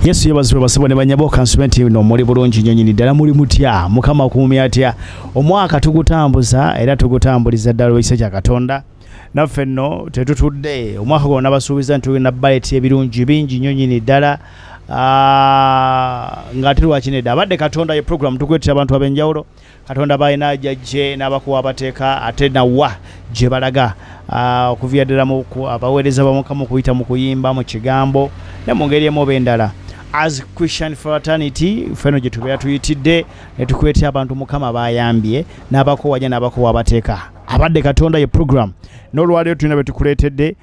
Yesu yabazwe basabone banyaboka consumenti no muri bulungi nyonyini dala muri mutya mukama kumumya atya omwaka tugutambuza era tugutambuliza dala wise kya Katonda naffe no tetutudde omwaka gonna basuubiza nti na budget ebirungi bingi nyonyini dala ngati lwakine abadde Katonda ye program tukwetera abantu abenjawulo Katonda bayina jajje n'abakuwa abateeka ate nawa gye balaga okuviyaddala mu abaweereza bamukama kuyita mu kuyimba mu kigambo ne mu ngeri emu endala as Christian fraternity feno gye tubeera tuyitidde ne tukwetera abantu mukama bayambye n'abakuwanya n'abakuwa abateeka abadde Katonda ye program n'olwaliro tulina bwe tukuleetedde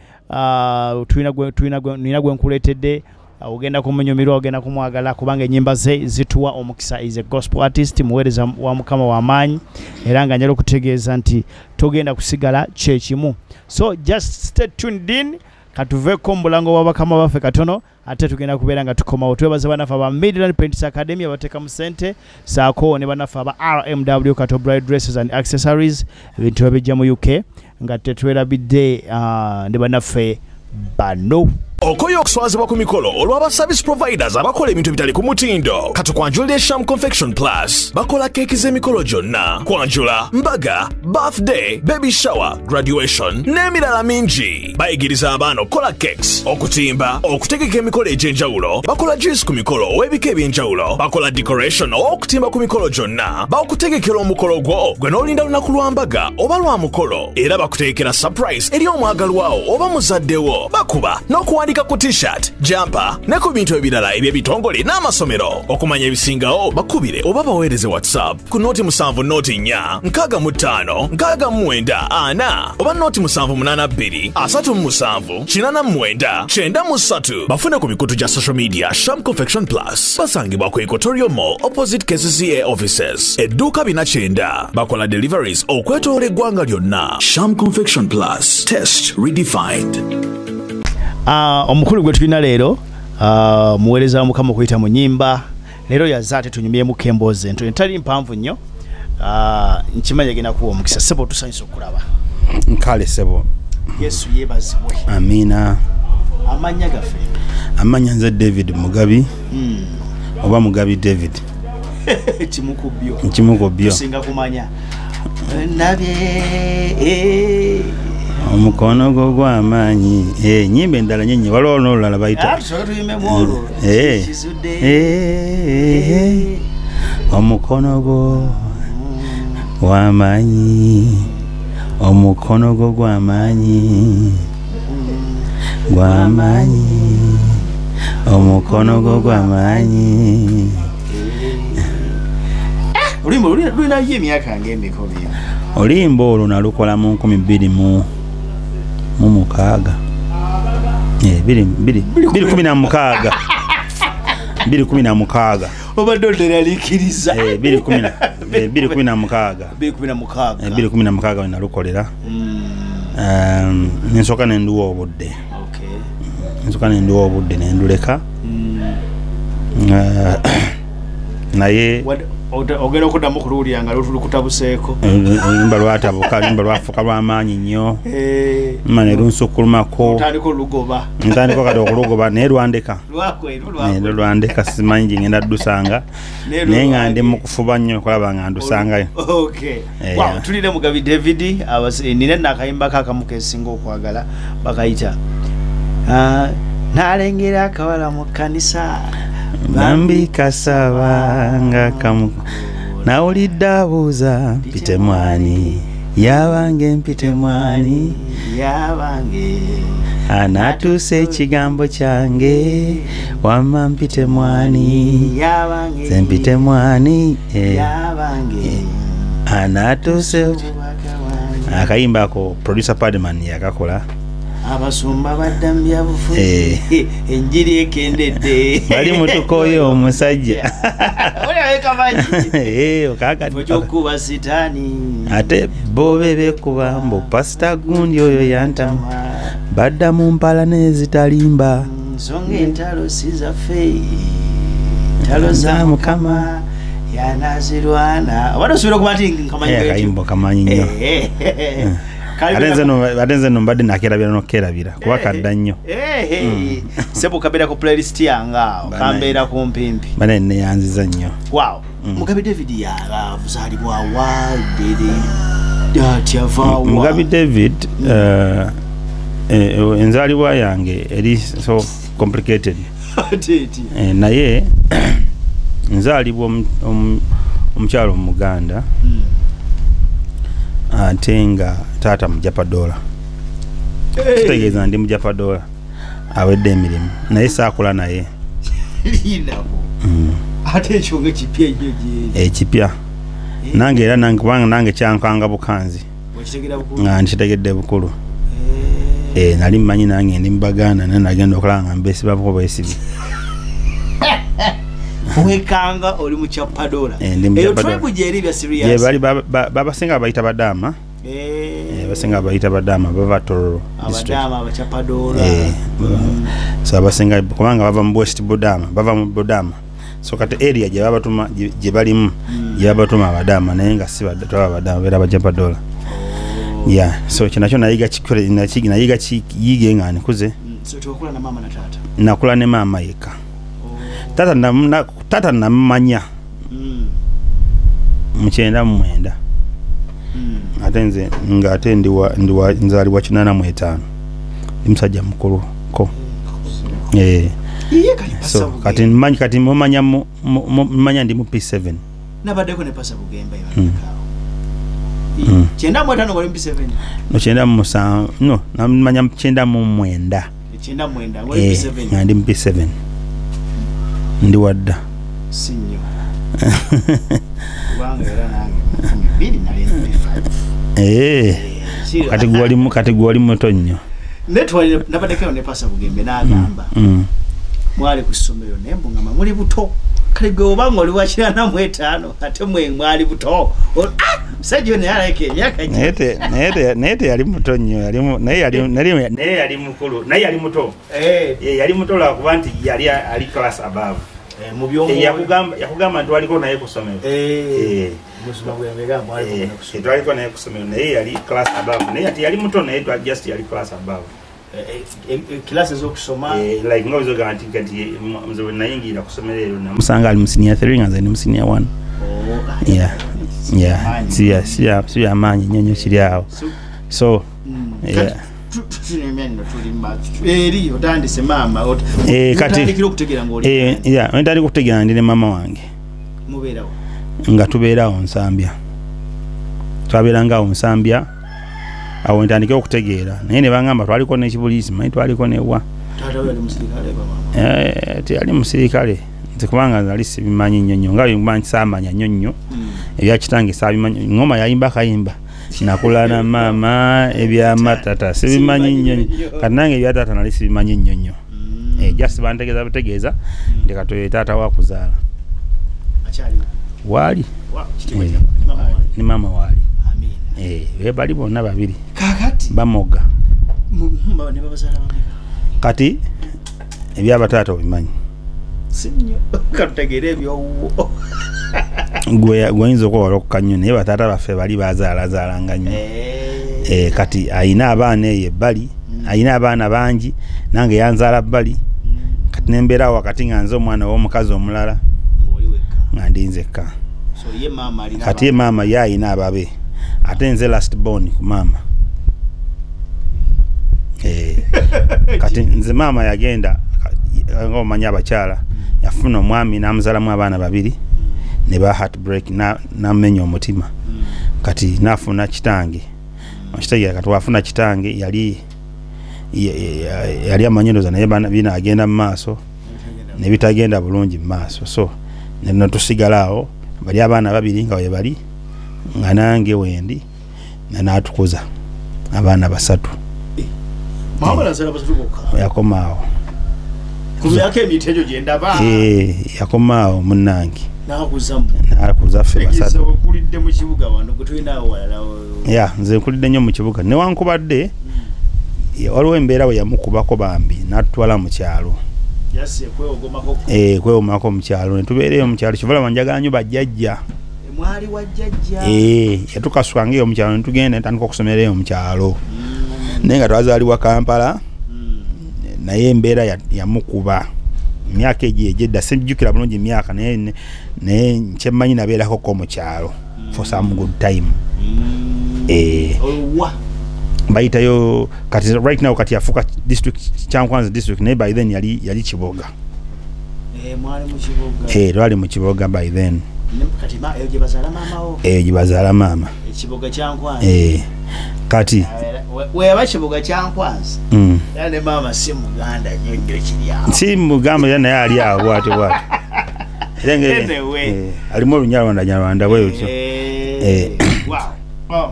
tulina gwe nkuleetedde ogenda kumunyumirwa ogenda kumwagala kubanga ennyimba ze zituwa omukisa is a gospel artist muweereza wa mukama w'amaanyi era nga njala okutegeeza nti togenda kusigala kyekimu so just stay tuned in katuveko mulango wa bakama baffe katono ate tugenda kubeera nga tukomawo twebaze banafe aba Midland Apprentice Academy abateeka mu ssente saako ne banafe aba RMW Kato Bride Dresses and Accessories ebintu ebijja mu UK nga tetwerabidde ne banafe bano Okoyo okuswazibwa ku mikolo olw'aba service providers abakola ebintu bitali ku mutindo katukwanjulira Sham Confection Plus bakola keeki z'emikolo gyonna kwanjula mbaga birthday baby shower graduation n'emirala mingi bayigiriza abaana okukola cakes okutimba okutegeka emikolo egy'enjawulo bakola juice ku mikolo ow'ebika eby'enjawulo bakola decoration okutimba ku mikolo gyonna bakutegekera omukolo gwo gwe n'olinda lunaku lwa mbaga oba lwa mukolo era bakutegekera surprise eri omwagalwawo oba muzaddewo bakuba n'okuwandika ku t-shirt, jumper ne ku bintu ebirala eby'ebitongole n'amasomero okumanya ebisingawo bakubire oba baweereze WhatsApp ku noti 7 noti 4 65 69 oba noti 782 37 89 93 bafune ku mikutu gya social media Sham Confection Plus basangibwa ku Equatorial Mall opposite KCCA offices edduuka 490 bakola deliveries okwetoola eggwanga lyonna. Sham Confection Plus, test redefined. Omukulu gwe tulina leero muweereza mukama okuyita mu nnyimba leero yazate tunyumyemu kemboze nto entali mpanvu nnyo nkimanya gena kuwa omukisa sebo tusanyisa okulaba nkale sebo Yesu yeebazibwe amina amanya gafe amanya nze David Mugabi oba Mugabi David kimukubyo tusinga kumanya nabye omukono gwo gw'amaanyi nyimba endala nyenye waliwo n'olulala bayita omukono gwo gw'amaanyi omukono gwo gw'amaanyi omukono gwo gw'amaanyi olimbo lulinayo emyaka ng'emiko byo olimbo olwo nalukola mu 2016 2016 obadde oteralikiriza 2016 nalukolera nensooka nenduwa obudde nenduleka naye ogenda okuddamu kuluwulira nga lutulukutabuseeko olumba lwatabuka olumba lwafuuka lw'amaanyi nnyo ne lunsukkulumako ntandika kati okulugoba naye lwandeka simanyi gye ngenda ddusanga naye nga ndi mu kufuba nnyo okulaba nga ndusangayo. Tulire Mugabi David nina nakayimba kakamu kesinga okwagala bakayita nalengera akawala mu kkanisa Bambi kasabanga kamu nawulidde abuuza mpite mwani yabange mpite mwani yabange anatuuse ekigambo kyange wamma mpite mwani yabange ze mpite mwani yabange anatuuse akayimba ako producer Padman yakakola abasumba baddambya bufuzi enjiri ekendedde bali mutukoyo omusajja okakakuba sitaani ate bobe bekuba mbu pasita gundi oyo yantama badda mu mpala nezitalimba nsonga entalo si zaffe entalo za mukama yanazirwana wadosubira okuba nti akayimbo kamanyi nnyo atenze no mbadde nakerabira nokerabira kuba kadda nnyo Sebo kabera ku playlist yanga kambera ku mpimpi bana ne yanziza nnyo. Wow. Mugabi David ya buzalibwa wa dede Tiava Mugabi David enzalibwa yange eri so complicated. Naye nzalibwa omukyalo mu Muganda ate nga taata mujapadola. Kitegeeza ndi mujapadola awedde emirimu naye saakula naye ate ekyo kipya ekipya nange era kubanga nange kyankanga bukanzi nga nkitegedde bukulu. Nali mmanyi nange ndi mubaganda naye nagenda okulanga mbesibabuko bwesibi wekanga oli muchapadola eyo tribe jeri bya serious ye bali babasinga bayita badama basinga bayita badama bava Tororo abadama abachapadola so abasinga kubanga bava mu West Budama bava mu Budama so kati area je babatuma je balimu je babatuma abadama naye nga si badama bera bachapadola. So kinacho nayiga kikole nayiga yige ngani kuze so tukula na mama na tata nakula ne mama yeka tata na manya mchenda mwenda atenze nga atendi wa nzali wa 85 imsajja mukuru ko so kati mmanyi kati mumanya manya ndi mu P7 nabadde ko ne pasa Bugembe chenda mwenda no P7 no chenda musa no namanya chenda mu mwenda ngoli P7 ndi mu P7 ndi wadda sinyo wanga era nange bili na P5 kati gwali moto nnyo netwali nabadekeo ne pasa Bugembe n'agamba mwali ku ssomero nembungama muli buto kale gwe obanga oli wakira na mwetano ate mwe mwali buto sajo ne alake emyaka nete yali muto nnyo yali mukulu naye yali muto yali muto la kuba nti yali ali class above mu byombo yakugamba nti waliko naye kusomero musuma bwemega mwali twaliko naye kusomero naye yali class above naye ati yali muto naye just yali class above classes okusoma like ngozo ganti kati mzo nayingira kusomerero na musanga ali senior 3 ngaze ni senior 1 siya manyi nyonyo kiri awo so eri otandise mama kati kutegera ngoli ndali kutegera ndine mama wange mubeerawo nga tubeerawo Nsambya twabeeranga Nsambya awo ntandike okutegeera naye ne bangamba twaliko n'ekibulisi manyi twaliko newa taata we yali musirikale baba teyali musirikale nti kubanga nali sibimanyi nnyo nga bwe saamanya nnyo ebya kitange saabimanyi ngoma yayimba kayimba nakula na mama ebyamatata sibimanyi nnyo kati nange ebya taata nali sibimanyi nnyo just bantegeeza butegeeza nti katoyo taata wakuzaala waali ni mama waali bali bonna babiri kakati bamoga ne babazala bameka kati ebyabataata obimanyi sinyo kategere byo gwenzo okuwala okukannyo naye bataata baffe bali bazaalazaalanga nnyo kati ayina abaana eyo ebbali ayina abaana bangi nange yanzaala bbali kati nembeerawo wakati nga nze omwana w'omukazi omulala nga ndi nzekka kati ye maama ye ayina ababe ate nze last born ku maama kati nze maama yagenda ng'omanya abakyala yafuna omwami n'amuzalamu abaana babiri ne ba heartbreak n'amenya omutima kati nafuna kitange okitegeera kati wafuna kitange yali amanyiroza naye bina agenda mu maaso ne bitagenda bulungi mu maaso so ne tusigalawo bali abaana babiri nga we bali nga nange wendi natukuza abaana basatu yakomaawo yakomaawo munnange nakuza ffe basatu nze nkulidde nnyo mu kibuga newankubadde waliwo embeera we yamukubako bambi natutwala mu kyalo kwewomako mu kyalo netubeereyo mu kyalo kivala wanjagala nnyo bajjajja mwali wajjajja yatukaswanga eyo mu kyalo netugenda netandika okusomerayo mu kyalo naye nga twazaalibwa Kampala naye embeera yamukuba myaka egyedda sijjukira bulungi myaka naye kyemmanyi nabeerako ko mu kyalo for some good time bayitayo kati right now kati yafuuka district Kyankwanzi district naye by then yali Kiboga lwali mu Kiboga by then gyebazaala maama Kiboga Kyankwanzi kati weba Kiboga Kyankwanzi ne maama si Muganda nnyo kiryawo si Mugamba naye ali awo bwatyo alimu Olunyarwanda bwetyo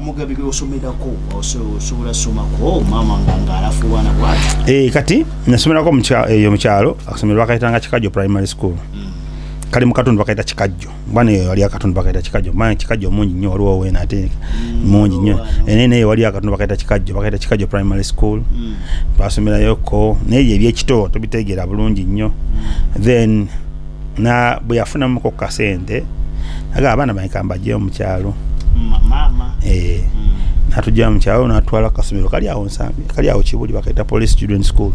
Mugabi osomerako osobola somako mama nga alafuwana bwati kati nasomerako mu kyalo asomerwa akayitanga Kikajjo primary school kali mu katundu bakayita Kikajjo bwana wali akatundu bakayita Kikajjo mwana Kikajjo mungi nnyo waliwo wena ate mungi nnyo enene wali akatundu bakayita Kikajjo primary school twasomerayo naye ebyekito tubitegeera bulungi nnyo then na bwe yafunamuko kasente aga abaana bayikambajjeyo mu kyalo mama natujja mu kyalo natwala kasomero kali awo Nsambi kali awo Kibuli bakayita police student school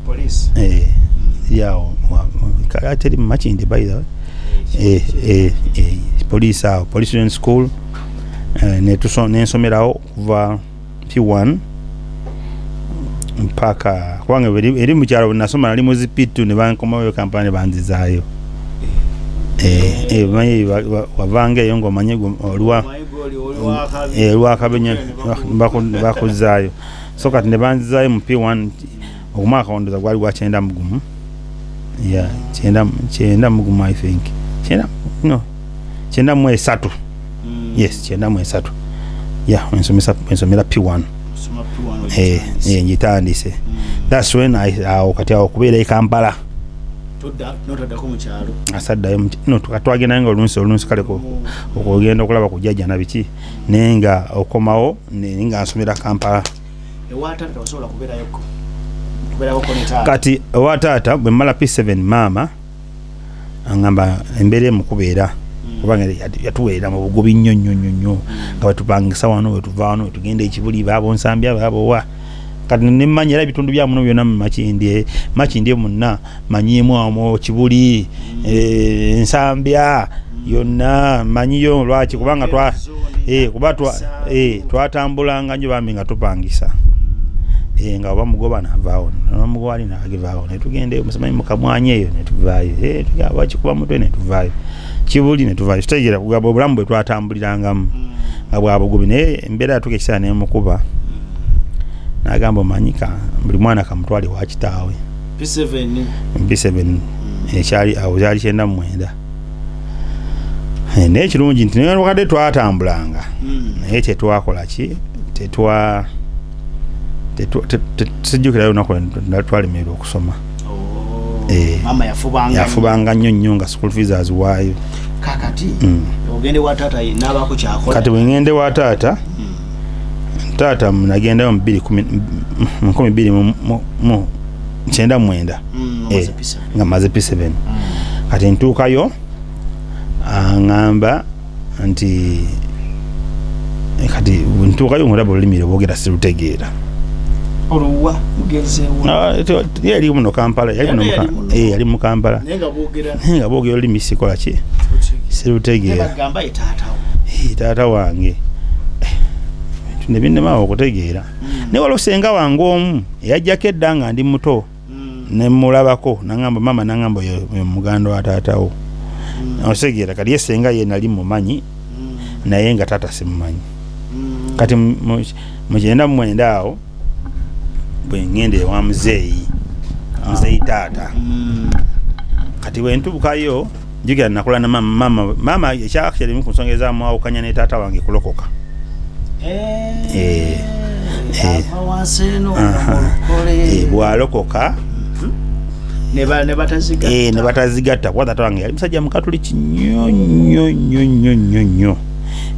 police yawo kali mu Makindi by the way police awo police student school nensomerawo kuva P1 mpaka kubanga eri mu kyalo nasoma nali mu zipitu ne bankomayo kampani banzizaayo manyi wavanga eyo ng'omanye olwakabenya bakuzaayo so kati ne banzizaayo mu P1 omwaka wondoza gwali gwa 9 mugumu 9 mugumu I think 9 mu 3 yes 9 mu 3 ensomera P1 njitandise that's when kati awo kubeera e Kampala notadako mu kyalo asaddayo tukatwagenda nga olunusi kaleko okugenda okulaba kujjajja na biki naye nga okomawo nga nsomera Kampala ewataata osobola kubeerako kati ewataata bwe mmala P7 maama angamba embeera emukubeera kubanga yatuweerera mu bugobi nnyo nga bwetupangisa wano wetuva wano wetugenda Ekibuli baabo Nsambi abaabowa kati nemmanyi era ebitundu bya muno byonna mu Makindi munna manyimu awo Kibuli Nsambya yonna manyiyo lwaki kubanga twatambulanga nnyo bambi nga tupangisa nga oba mugoba navaawo nomugoba ali nagivaawo netugenda musamanyi mukamwanya eyo netuvaayo tugaba kikuba mutwe netuvaayo Kibuli netuvaayo tutegeera kugaba obulamu bwe twatambulirangamu nga bwa bugobi naye embeera yatuuka ekiseera nemukuba nagamba omanyika buli mwana kamutwale wa kitaawe P7 ekyali awo kyali 9 naye kirungi nti wakadde twatambulanga naye tetwakola ki sijjukirayo lunaku twalemererwa okusoma yafubanga nnyo nga school fees aziwaayo kakati ogende wa taata n'abaako kyakola kati bwe ngende wa taata taata nagendayo mu 2099 nga maze P7 kati ntuukayo aŋŋamba nti kati ntuukayo ng'olaba olulimi lweboogera sirutegeera oluwa mugezeewo yali muno Kampala yali mu Kampala naye nga boogera olulimi sikola ki sirutegeera taata wange nebinnemawo okutegeera naye waliwo senga wange omu eyajjako edda nga ndi muto nemulabako nangamba mama nangamba oyo muganda wa taatawo otegeera kali yesenga ye nali mumanyi naye nga taata simumanyi kati mu 99 awo bwe ngende ewa muzeeyi taata kati bwe ntuukayo njukira nakula na mama ekyakyalimu ku nsonga ezamwawukanya ne taata wange kulokoka bwalokoka ne batazigatta kuba taata wange yali musajja mukatuliki nnyo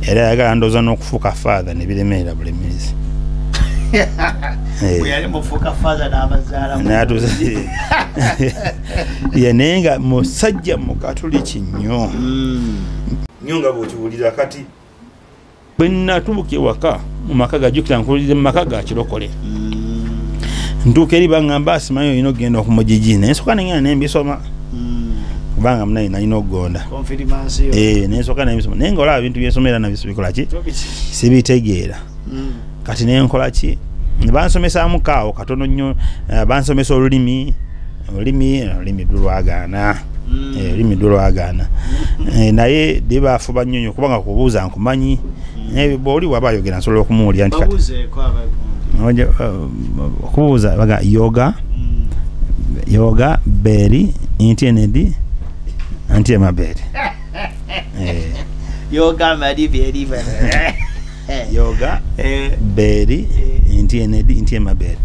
era yagala ndowooza n'okufuuka father ne biremerera bulemeezi naye nga musajja mukatuliki nnyo nga bw'okiwulira kati bwe natuuka ewaka mu maka gajjukira nkuwulire mu maka ga kirokole ntuuka eri bangamba simanyi olina okugenda okumujiji nensooka nengenda nembisoma kubanga munayi nalina okugonda nensooka nembisoma naye nga olaba ebintu byensomera nabyo bikolaki sibitegeera kati nenkolaki bansomesaamu kaawo katono nnyo bansomesa olulimi lulwagaana olulimi lulwagaana naye baafuba nnyo kubanga kubuuza nkumanyi bw'oli waba ayogera nsobola okumuwulira nti okubuuza baga yoga beri internedi anti emaberi yoga mari beri yoga beri internedi inti emaberi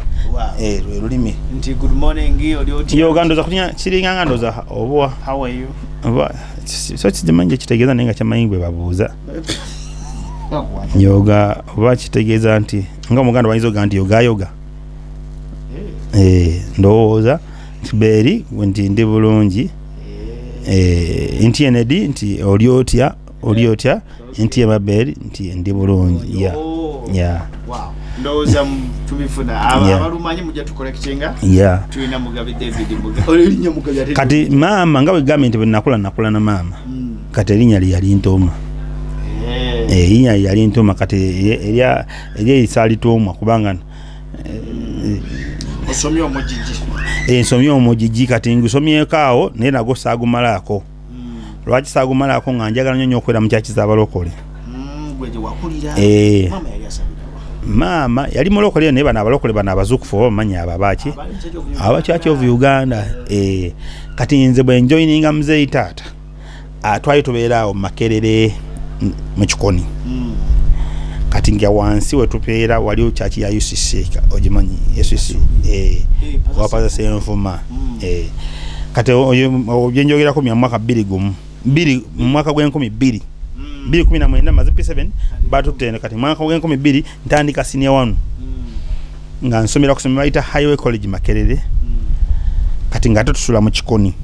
lulimi nti good morning oli yoga ndoza kunya kiringanga ndoza obwa how are you so kimanyi kitegeeza naye nga kyamanyi bwe babuuza yoga oba kitegeeza nti nga muganda wayinza oga nti yoga ndowooza nti beeri nti ndi bulungi nti enedi nti oli otya nti emabeeri nti ndi bulungi ndowooza tubifuna abalumanyi mujja tukolekitinga tulina Mugabi David olinya Mugabi kati maama nga bwegambye nti bwenakula na maama kati erinnya lyali ntoma erinnya lyali ntoma kati erisa lituumwa kubanga osomye omujiji nsomye omujiji kati ngusomyeko awo naye nago saagumalaako lwaki saagumalaako nga njagala nnyo okwera mu kyaki z'abalokole maama yali mulokole naye bano abalokole bano abazukufu oba bamanyi ababaki abakyaki of Uganda kati nze bwe njoyininga muzeeyi taata twali tubeera awo Makerere mu Kikoni kati nga wansi wetupeera waliwo kyaki ya UCC ogimanyi UCC wapaza senfuma kati obyenjogerako mu mwaka 20 mu mwaka gw'20 2019 maze P7 batutene kati mwaka gw'20 ntandika senior 1 nga nsomera kusomera bayita Highway College Makerere kati nga tusula mu Kikoni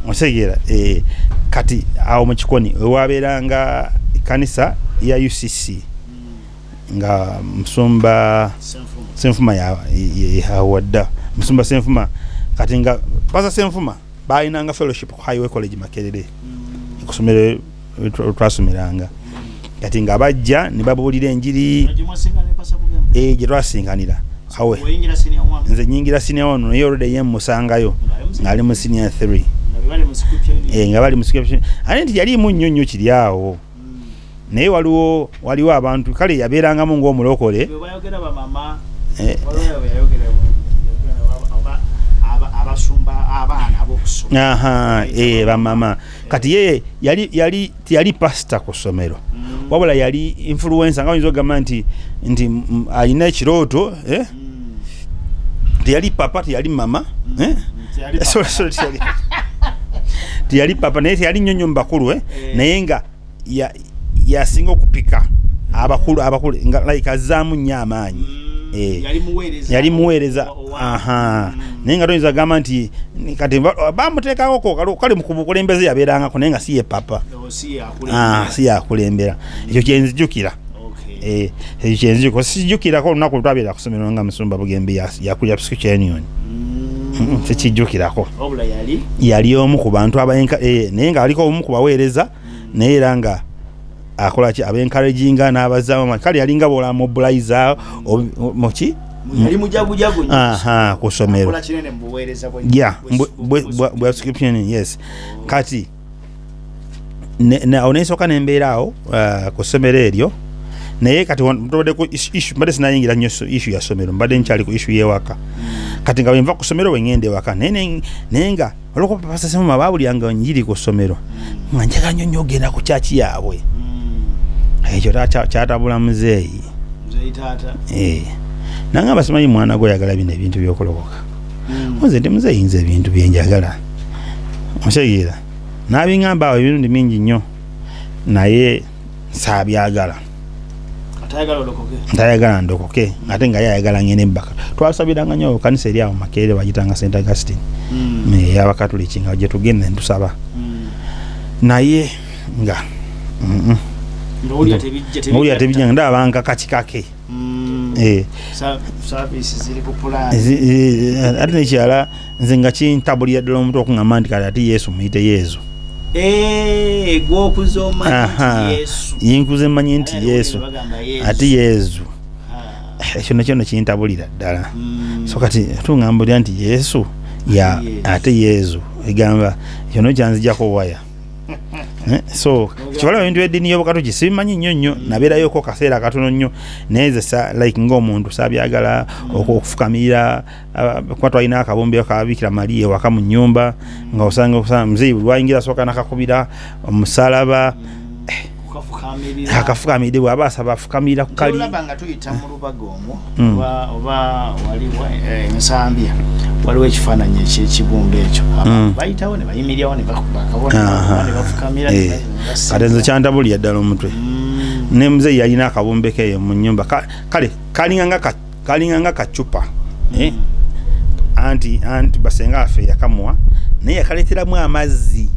osegera kati awo mu Kikoni waberanga kanisa ya UCC nga musumba senfuma ya hawadda musumba senfuma kati nga baza senfuma bayinanga fellowship ku Highway College Makerere kusomera twasomeranga kati nga bajja ne babuulira enjiri gye twasinkanira awe nze nyingira senior 1 naye olode ye musangayo ng'ali mu senior 3 nga bali mu scripture ate nti yalimu nnyo kiri awo naye waliwo abantu kale yabeerangamu ng'omulokole abasumba abaana abokusoma bamama kati ye yali pastor ku ssomero wabula yali influencer nga oyinza okugamba nti alina ekirooto teyali papa teyali mama teyali papa naye teyali nnyonnyo mu bakulu naye nga yasinga okupika abakulu nga like azaamu nnyo amaanyi yali muweereza naye nga toyinza gamba nti kati bamuteekako kale mu bukulembeze yabeerangako naye nga si ye papa si yakulembera ekyo kyenzijukira ekyo kyenzijukira sijukirako olunaku lutwabeera kusomero nga musumba Bugembe yakulira Prescription Union tekijjukirako yali omu ku bantu naye nga aliko omu ku baweereza naye era nga akola ki abencouraginga n'abazaamu kale yalinga bola mobilizer muki yali mujagujagu ku ssomero akola kinene mbuweereza bwe Prescription yes kati onesooka nembeera awo ku ssomero eryo naye kati mbadde ku issue mbadde sinayingira nnyo issue ya ssomero mbadde nkyali ku issue y'ewaka kati nga bwenva ku ssomero bwengenda ewaka naye nga olwokuba pasasemu babulyanga njiri ku ssomero nga njagala nnyo ogenda ku kyaki yaabwe ekyo kyatabula muzeeyi taata nangamba simanyi mwana gwe oyagala bino ebintu by'okulokoka nze ndi muzeeyi nze ebintu byenjagala osegeera n'abiŋŋamba awo ebintu ndi mingi nnyo naye saabyagala ntayagala ndokoke ate nga yayagala ngene ebbaka twasabiranga nnyo kanisa eri awo Makerere bagitanga St. Augustine ey'Abakatuliki nga gye tugenda ne tusaba naye nga Ngoli atebijja ndabanga kakikake. Service ziri ku plan. Ate nekyala nze nga kintabulira ddala omuntu okuŋŋamba nti kati ate Yesu muyite Yesu. Gwokuza omanyi Yesu. Yinkuze mmanyi nti Yesu. Ate Yesu. Ekyo nakyo kintabulira ddala. So kati tuŋŋambulira nti Yesu ate Yesu egamba ekyo nokyanzijjako waya. So kibalaba ebintu by'eddiini y'obukatu kisimanyi nnyo nabeerayo ko kaseera katono nnyo naye like ng'omuntu sabyagala okufukamira kuba twalina akabumbi ka Bikira Maria ewaka mu nnyumba nga osanga muzeeyi buli lwayingira sooka nakakubira omusalaba akafukamidde bw'aba asaba afukamira ku kali. Olaba nga tuyita mu lubaga omwo oba waliwo ensambya waliwo ekifaananyi eky'ekibumba ekyo bayitawo ne bayimiryawo ne bakabona ne bafukamira kati nze kyantabulira ddala omutwe ne muzeeyi yalina akabumbe keeyo mu nnyumba kale kalinga nga kacupa anti basenga affe yakamuwa naye yakaleeteramu amazzi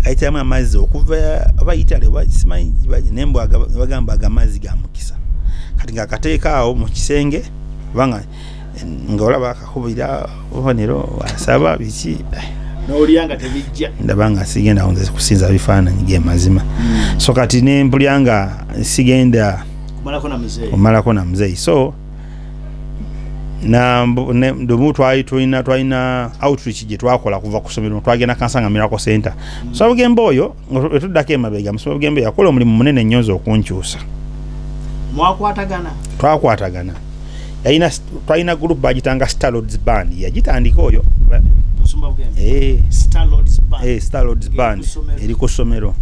ayitiramu amazzi okuva abayitale simanyi nembo bagamba agamazzi ga mukisa kati ngakateeka awo mu kisenge kubanga nga olaba akakubira obonero asaba biki n'olyanga tebijja ndabanga sigenda nze kusinza bifaananyi ge mazima so kati nempulyanga sigenda kumalako na muzeeyi so na ndomu twalina outreach gye twakola kuva ku ssomero twagenda Kansanga Miracle Center so Bugembe oyo etuddako emabega musomo Bugembe yakola omulimu munene nnyo okunkyusa twakwatagana twalina group bagitanga Star Lords Band yagitandika oyo Star Lords Band eri ku ssomero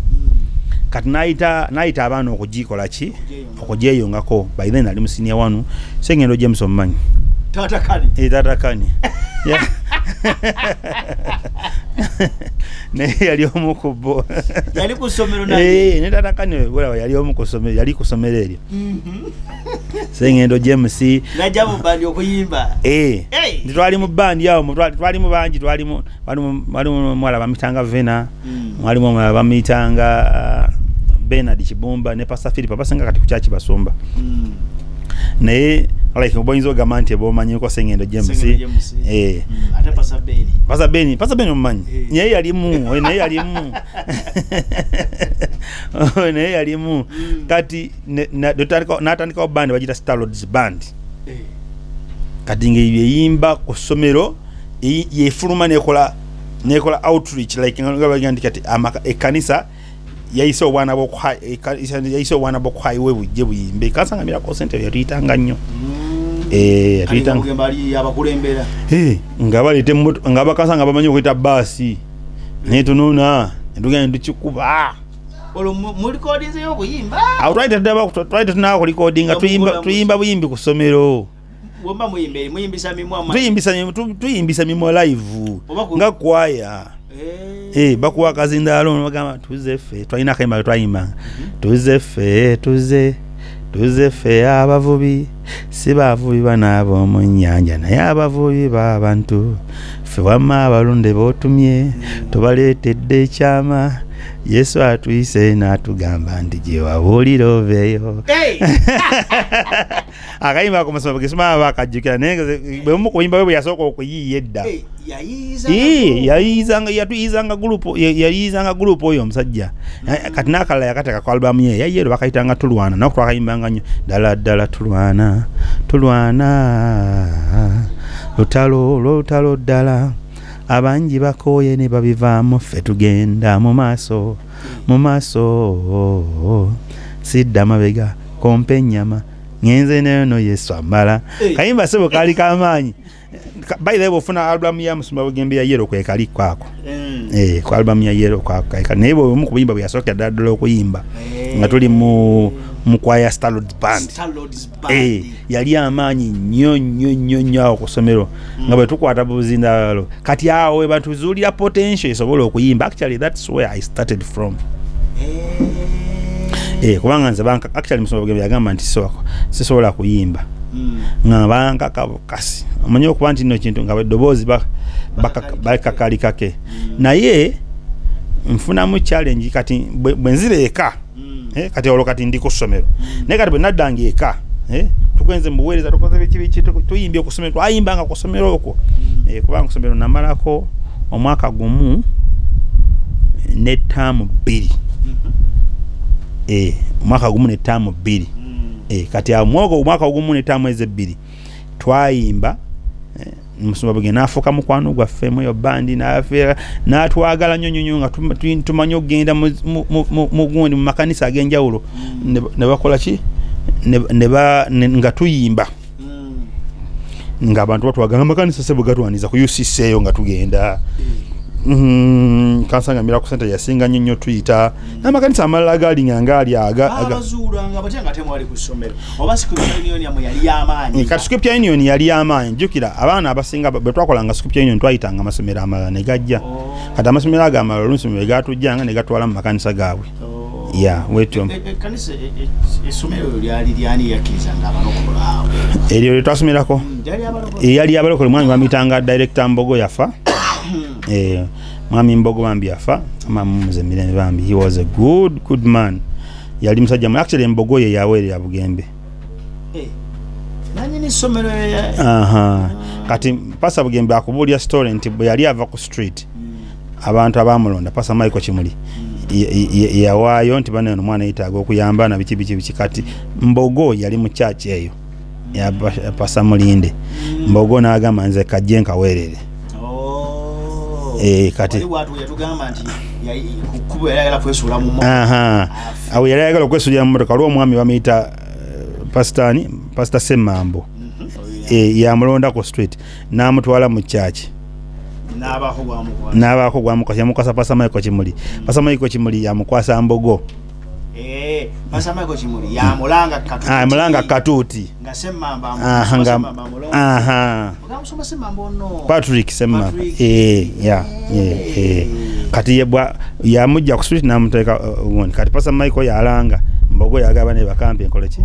kati naita abaana okugikola ki okugyeyongako by then ali mu senior wanu Sengendo James omumanyi Tata Kani ne yali omukubo yali ku ssomero naye ne Tata Kani wala yali omukusomero yali ku ssomero eryo Sengendo James najja mu bandi okuyimba twali mu bandi yawo twali mu bangi twali mu mwala bamitanga Vena mwali mu mwala bamitanga Bernard Kibumba ne Pastor Philip basenga kati ku chachi basomba naye like oboyinzo gamanti bomanyi ko Sengendo James ate Pastor Beni omanyi naye yali mu kati natandika band bagita Star Lords Band kati ngeyimba ku ssomero yefuluma nekola outreach like ngabagandi kati ekanisa yaiso obwana bw'okuhayiwe bujje buyimbe Kansanga Miracle Center yatuyitanga nnyo nga balete nga bakasanga bamanyi okuyita baasi netununa netugenda tukikuba twalite tunaa kulikodinga tuyimba buyimbi ku ssomero tuyimbisa mimwa live nga kwaya bakuwa kazindaalo bagamba tuzeffe twalina akayimba twayimbanga tuzeffe abavubi si bavubi banaabo mu nnyanja naye abavubi b'abantu ffe wamma abalonde b'otumye tubaleetedde ekyama Yesu atuyise n'atugamba nti gye wabuulira oveeyo akayimba ku masomero gesoma bakajjukira naye bwe mu kuyimba bwe yasooka okuyiiya edda yatuyizanga group oyo omusajja kati n'akalala yakateeka ku albamu ye yayero bakayitanga tulwana nako twakayimbanga nnyo ddala tulwana lutalo ddala abangi bakooye ne babivaamu ffe tugenda mu maaso sidda mabega kompe ennyama ngenze neno Yesu amala kayimba sebo kali kamaanyi by the way ofuna album ya Musumba Bugembe ya yero kwekali kwako ku album ya yero kwako naye bwe mu kuyimba bwe yasoka daddala okuyimba nga tuli mu kwaya Star Lords Band yali amaanyi nnyo okusomero nga bwe tukwata buzindalo kati awo we batuzuulira potential esobola okuyimba actually that's where I started from kubanga nze banka actually Musumba Bugembe yagamba nti sisobola kuyimba nga banka kabukasi omanyi okuba nti nno kintu nga eddoboozi bakakali kake naye nfunamu challenge kati bwe nzira eka kati olwo kati ndi ku ssomero naye kati bwe naddanga eka tukwenze muweereza tukoze biki tuyimbye ku ssomero twayimbanga ku ssomero okwo kubanga ku ssomero namalako omwaka gumu ne ttaamu 2 omwaka gumu ne ttaamu 2 kati omwaka gumu ne ttaamu eze 2 twayimba Musumba Bugembe n'afuuka mukwano gwaffe mu yo bandi n'atwagala nnyo nga tumanyi okugenda mu gundi mu makanisa ag'enjawulo ne bakola ki nga tuyimba ng'abantu batwagala amakanisa se bwe gatwaniza ku UCC eyo nga tugenda kansanga Miracle Center yasinga nnyo tuyita n'amakanisa amalala gaali ngaali abazuulanga batya temwali ku ssomero oba scripture union yamwe yali y'amaanyi kati scripture union yali y'amaanyi jjukira abaana abasinga bwe twakolanga scripture union twayitanga amasomero amalala ne gajja kati amasomero ago amalala oluusi bwe gaatujjanga ne gatwala mu makanisa gaabwe wetyo kanisa essomero lyali lyani yakkirizanga abalokole awo eryo lye twasomerako yali abalokole mwami bamitanga director Mbogo yafa mwami Mbogo bambi yafa mamuze mirembe bambi he was a good man yali musajja actually Mbogo ye yaweerera Bugembe nanyi ni somero kati pasa Bugembe akubulya story nti bwe yali ava ku street abantu abamulonda pasa Michael Kimuli yawaayo nti bano omwana yetaaga okuyamba na biki kati Mbogo yali mu church eyo ya pasa Mulinde Mbogo n'agamba nze kajje nkaweerere kati watu yatugamba nti kuba yagala kwesula mu awo yagala kwesula mu motoka lwo mwami bamuyita Pastor Semambo yamulonda ku street n'amutwala mu church n'abaako gwamukwasa yamukasa Pastor Michael Kimuli Pastor Michael Kimuli yamukwasa Mbogo Pastor Michael Kimuli yamulanga katuti mulanga katuti nga Semamba mugamusoma Semamba no Patrick Semamba kati yebwa yamujja ku street n'amuteeka uwoni kati Pastor Michael yalanga Mbogo yagaba ne bakampi enkoleki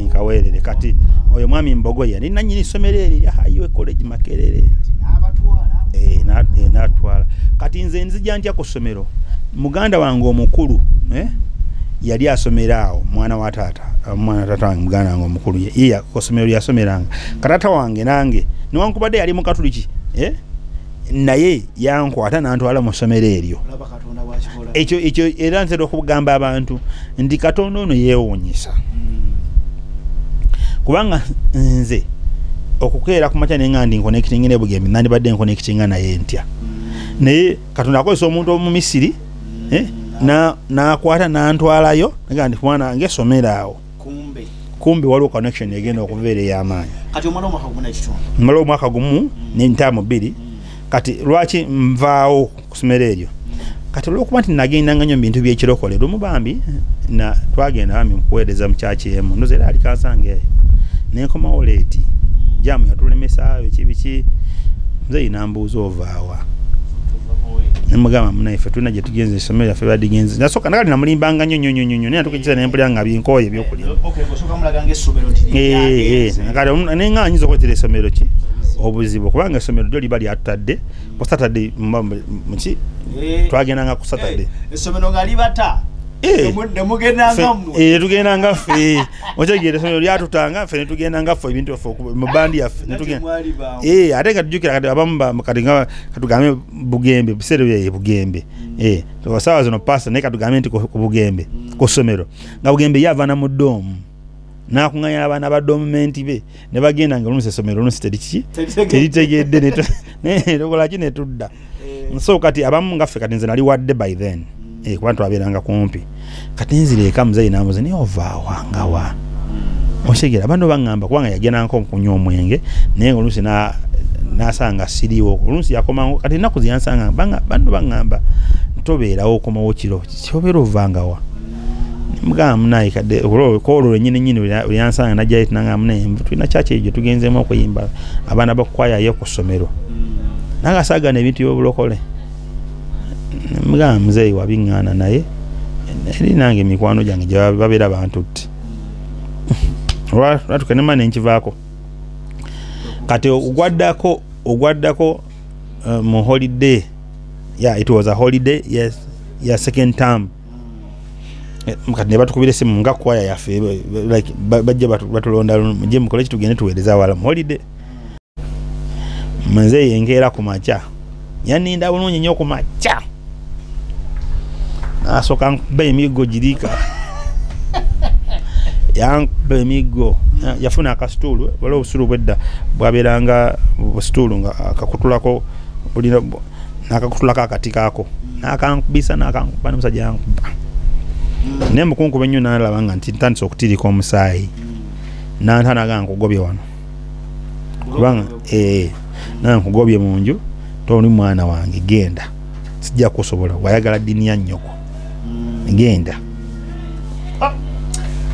nkaweerere kati oyo mwami Mbogo yali nanyini somero eri ya Highway College Makerere n'atwala kati nze nzija ntya ku ssomero muganda wange omukulu yali asomera awo mwana tata wange muganda wange omukulu ye ku ssomero lyasomeranga katata wange nange newankubadde yali mu Katuliki naye yankwata n'antwala mu ssomero eryo ekyo era ntera okugamba abantu nti Katonda ono yeewuunyisa kubanga nze okukeera ku makya nenga ndi connecting ne Bugembe nandibadde connecting naye ntya naye Katonda akozesa omuntu omu Misiri n'akwata n'antwalayo nga ndi mwana wange somera awo kumbe waliwo connection egenda okubeera ey'amaanyi kati omwaka gumu n'entaamu 2 kati lwaki nvaawo ku ssomero eryo kati olwokuba nti nagendanga nnyo mu bintu by'ekirokole lumu bambi twagenda bambi mukuweereza mu kyaki emu ndoza era alikansanga eyo nenkomawo leeti jamu yatulemesa biki nze inambuuza ovaawa nemugamba munaife tulina gye tugenze essomero lyaffe badigenze nasooka nakati namulimbanga nnyo naye natukikiza nempulira nga binkooye ebyokulya kati nenganyiza okwetera essomero ki obuzibu kubanga essomero lyo liba lyatutadde ku Saturday muki twagendanga ku Saturday essomero nga libata tugendanga ffe okyegere essomero lyatutanga ffe netugendanga ffe ebintu ffe mu bandi yaffe ate nga tujjukira kati abamu kati nga katugambe Bugembe biseera bye Bugembe sawa zino pasa naye katugambe nti ku Bugembe ku ssomero nga Bugembe yavana mu ddoomu n'akuŋŋanya abaana ba domumenti be ne bagenda nga oluusi essomero oluusi teritegedde netukolaki netudda so kati abamu nga ffe kati nze nali wadde by then kuba twabeeranga kumpi kati nzira eka muzeyi namuze naye ovaawa ngawa okyegera bano baŋŋamba kubanga yagendanga okunywa omwenge naye oluusi n'asanga siriiwo oluusi yakomango kati ennaku ziyansanga bano baŋŋamba tobeerawo okomawo kiro kyobeera ovangawa mugamba munaye kadde olwo nyini lyansanga najjayo tunanga munaye tulina kyaki egyo tugenzeemu okuyimba abaana bakukwayayo ku ssomero nagasaagana ebintu by'obulokole mugamba muzeeyi wabiŋŋaana naye eri nange emikwano gyange gye babeera bantutte olwatukanema nenkivaako kati ogwaddako mu holiday it was a holiday yes second term mukati ne batukubira simu nga kwaya yaffe like bajja batulonda mujje mukole kitugende tuweereza wala mu holiday manze yengeera ku macha yaninda bulungi nnyo ku macha nasoka nkuba emigo girika yankuba emigo yafuna akasitulu wala obusulu bwedda bwabeeranga busitulu nga akakutulako bulina nakakutulako akati kaako nakankubisa nakankuba n'omusajja yankuba ne mukunkuba ennyo nalaba nga nti ntandisa okutirika omusaayi nantanaga nkugobye wano kubanga nankugobye mu nju toli mwana wange genda sijja kusobola wayagala dini ya nnyoko genda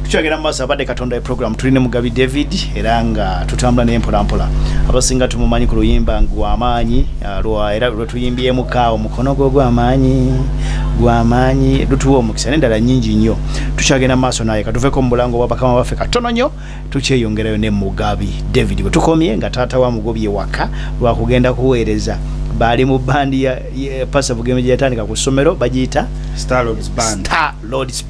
tukyagera maaso abadde katonda program tuline Mugabi David era nga tutambula naye mpolampola abasinga tumumanyi ku luyimba gw'amaanyi era lwetuyimbyemu kaawo mukono gwo gw'amaanyi lutuwa omukisa n'endala nnyingi nnyo tukyagenda maaso naye katuveko mu bulango bwa bakama baffe katono nnyo tukyeyongerayo ne Mugabi David bwe tukomye nga taata wa Mugobi ewaka lwakugenda kuweereza bali mu bandi ya Pasa Bugembe yatandika ku ssomero bagiyita Star Lord's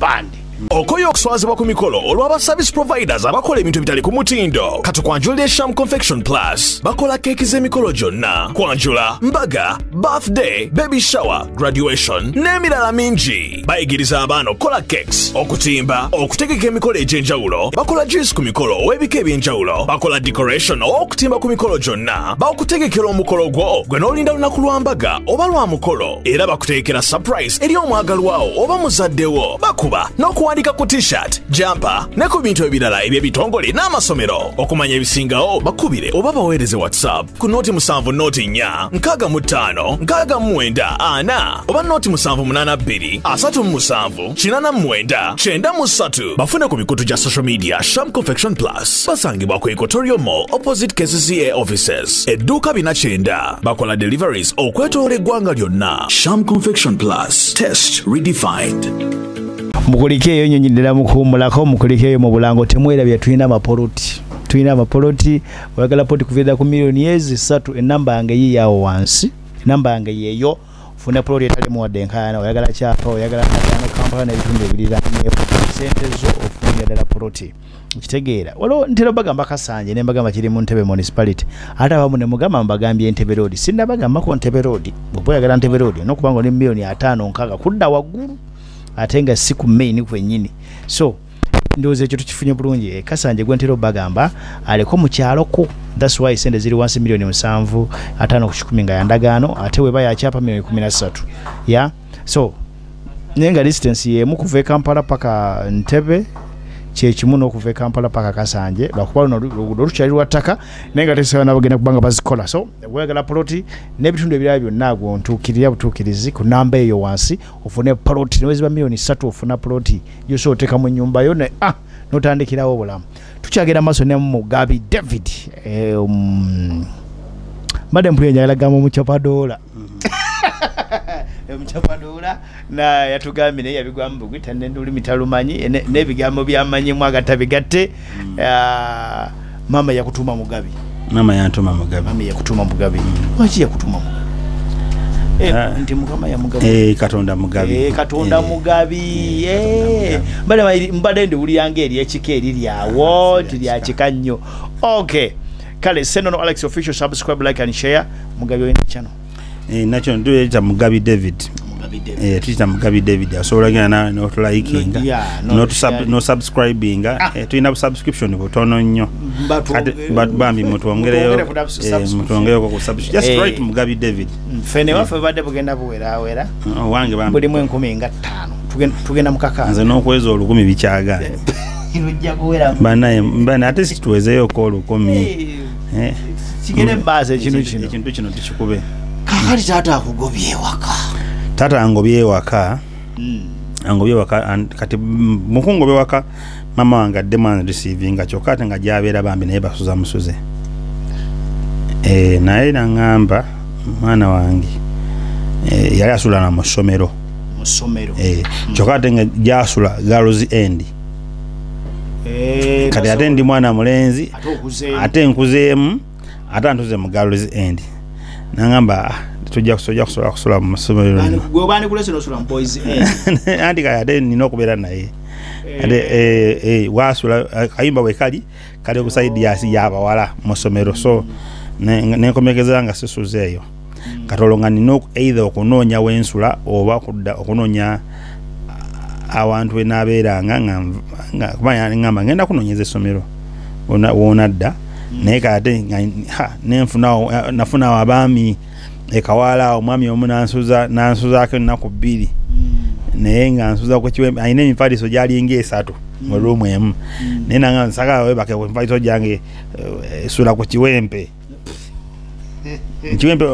Band okoyo okuswazibwa ku mikolo olw'aba service providers abakola ebintu ebitali ku mutindo katukwanjulira Sham Confection Plus bakola keeki z'emikolo gyonna kwanjula mbaga birthday baby shower graduation n'emirala mingi bayigiriza abaana okukola cakes okutimba okutegeka emikolo egy'enjawulo bakola juice ku mikolo ow'ebika eby'enjawulo bakola decoration okutimba ku mikolo gyonna bakutegekera omukolo gwo gwe n'olinda lunaku lwa mbaga oba lwa mukolo era bakutegekera surprise eri omwagalwawo oba muzaddewo bakuba kuandika ku t-shirt, jumper ne ku bintu ebirala eby'ebitongole n'amasomero okumanya ebisingawo bakubire oba baweereze WhatsApp ku noti 7 noti 4 65 69 ana oba noti 782 37 89 93 bafune ku mikutu gya social media Sham Confection Plus basangibwa ku Equatorial Mall opposite KCCA offices edduuka 490 bakola deliveries okwetoola eggwanga lyonna. Sham Confection Plus, test redefined. mukulikeeyo nyonyidira mukuumulako mukulikeeyo mu bulango temwerabye tulina amapoloti oyagala poti kuviira ku milioni €3 enamba yange yiyawo wansi enamba yange yeeyo funa poloti etalimu wadde enkaayana oyagala kyapa oyagala katyano kampala n'ebitundu ebirira sente zo ofunira ddala poloti kitegeera waliwo ntera bagamba Kasanje ne mbagamba kiri mu Ntebe municipality ate abamu ne mugamba mbagambye Ntebe road sinnabagambako Ntebe road bwe oyagala Ntebe road n'okubanga ne milioni 5-6 kudda waggulu ate nga si ku main kwennyini so ndowooza ekyo tukifunye bulungi Kasanje gwentera bagamba aleko mu kyaloko that's why sente ziri wansi milioni 7 5 ku 10 nga yandagaano ate weba yakyapa milioni 13 ya so nenga distance ye mu kuva Kampala paka Ntebe kyekimu n'okuva Kampala paka Kasanje lwakuba lukyali lwa ttaka naye nga tesobola bagenda kubanga bazikola so wegala poloti n'ebitundu ebirala byonna agwo ntuukirira butuukirizi ku namba eyo wansi ofune poloti neweziba milioni 3 ofuna poloti yoso oteeka mu nnyumba yo ne n'otandikirawo obulamu tukyagenda maaso ne Mugabi David mbadde mpulira njagala gamba omucapadoola omucapadoola na yatugambye naye yabigwamu bugwita n'olulimi talumanyi n'ebigambo byamanyimu agatabigatte mama yakutuma Mugabi mama yantuma Mugabi lwaki yakutuma Mugabi nti mukama ya Mugabi Katonda Mugabi Katonda Mugabi mbadde ndiwuliranga eri ekika eriryawo tiryakika nnyo okay kale send on Alex official subscribe like and share Mugabi wena channel nacho ndo yita Mugabi David tuyita Mugabi David asobola gana no likinga no subscribing tuyina subscription butono nnyo bambi mutwongereyo ko subscription just write Mugabi David fene wafe bade bugenda buwera wange bambi buli mwenku 5 tugenda mukaka nze n'okweza 10 bikyaga irujja kuwera bana ate situwezeyo ko 10 kigere base ekintu kino tikikube kakali tata akugobye waka tata angobye waka kati mukungobye waka mama wange demand receiving kyokate nga jabera bambi naye basuza musuze naye nangamba mwana wange yali asula na musomero kyokate nga jasula girls end kati ate ndi mwana mulenzi ate nkuzeemu ate ntuze mu girls end nangamba tujja kusula mu masomero gwe bani kulese no sula boys andi kaya nina okubeera naye ade wasula kayimba we kali kuside yasi yabawala mu somero so nenkomekeza nga sisuzeeyo katolonga nina either okunoonya wensula oba okunoonya awantu wenabeeranga nga ngamba ngenda kunoonyeza essomero wonadda naye kate nafuna abaami ekawala omwami omu nansuzaako ennaku 2 naye nga nsuza ku kiwempe ayina emifaliso gyalinga 3 mu ruumu emu naye nanga nsagala webake emifaliso gyange esula ku kiwempe kiwempe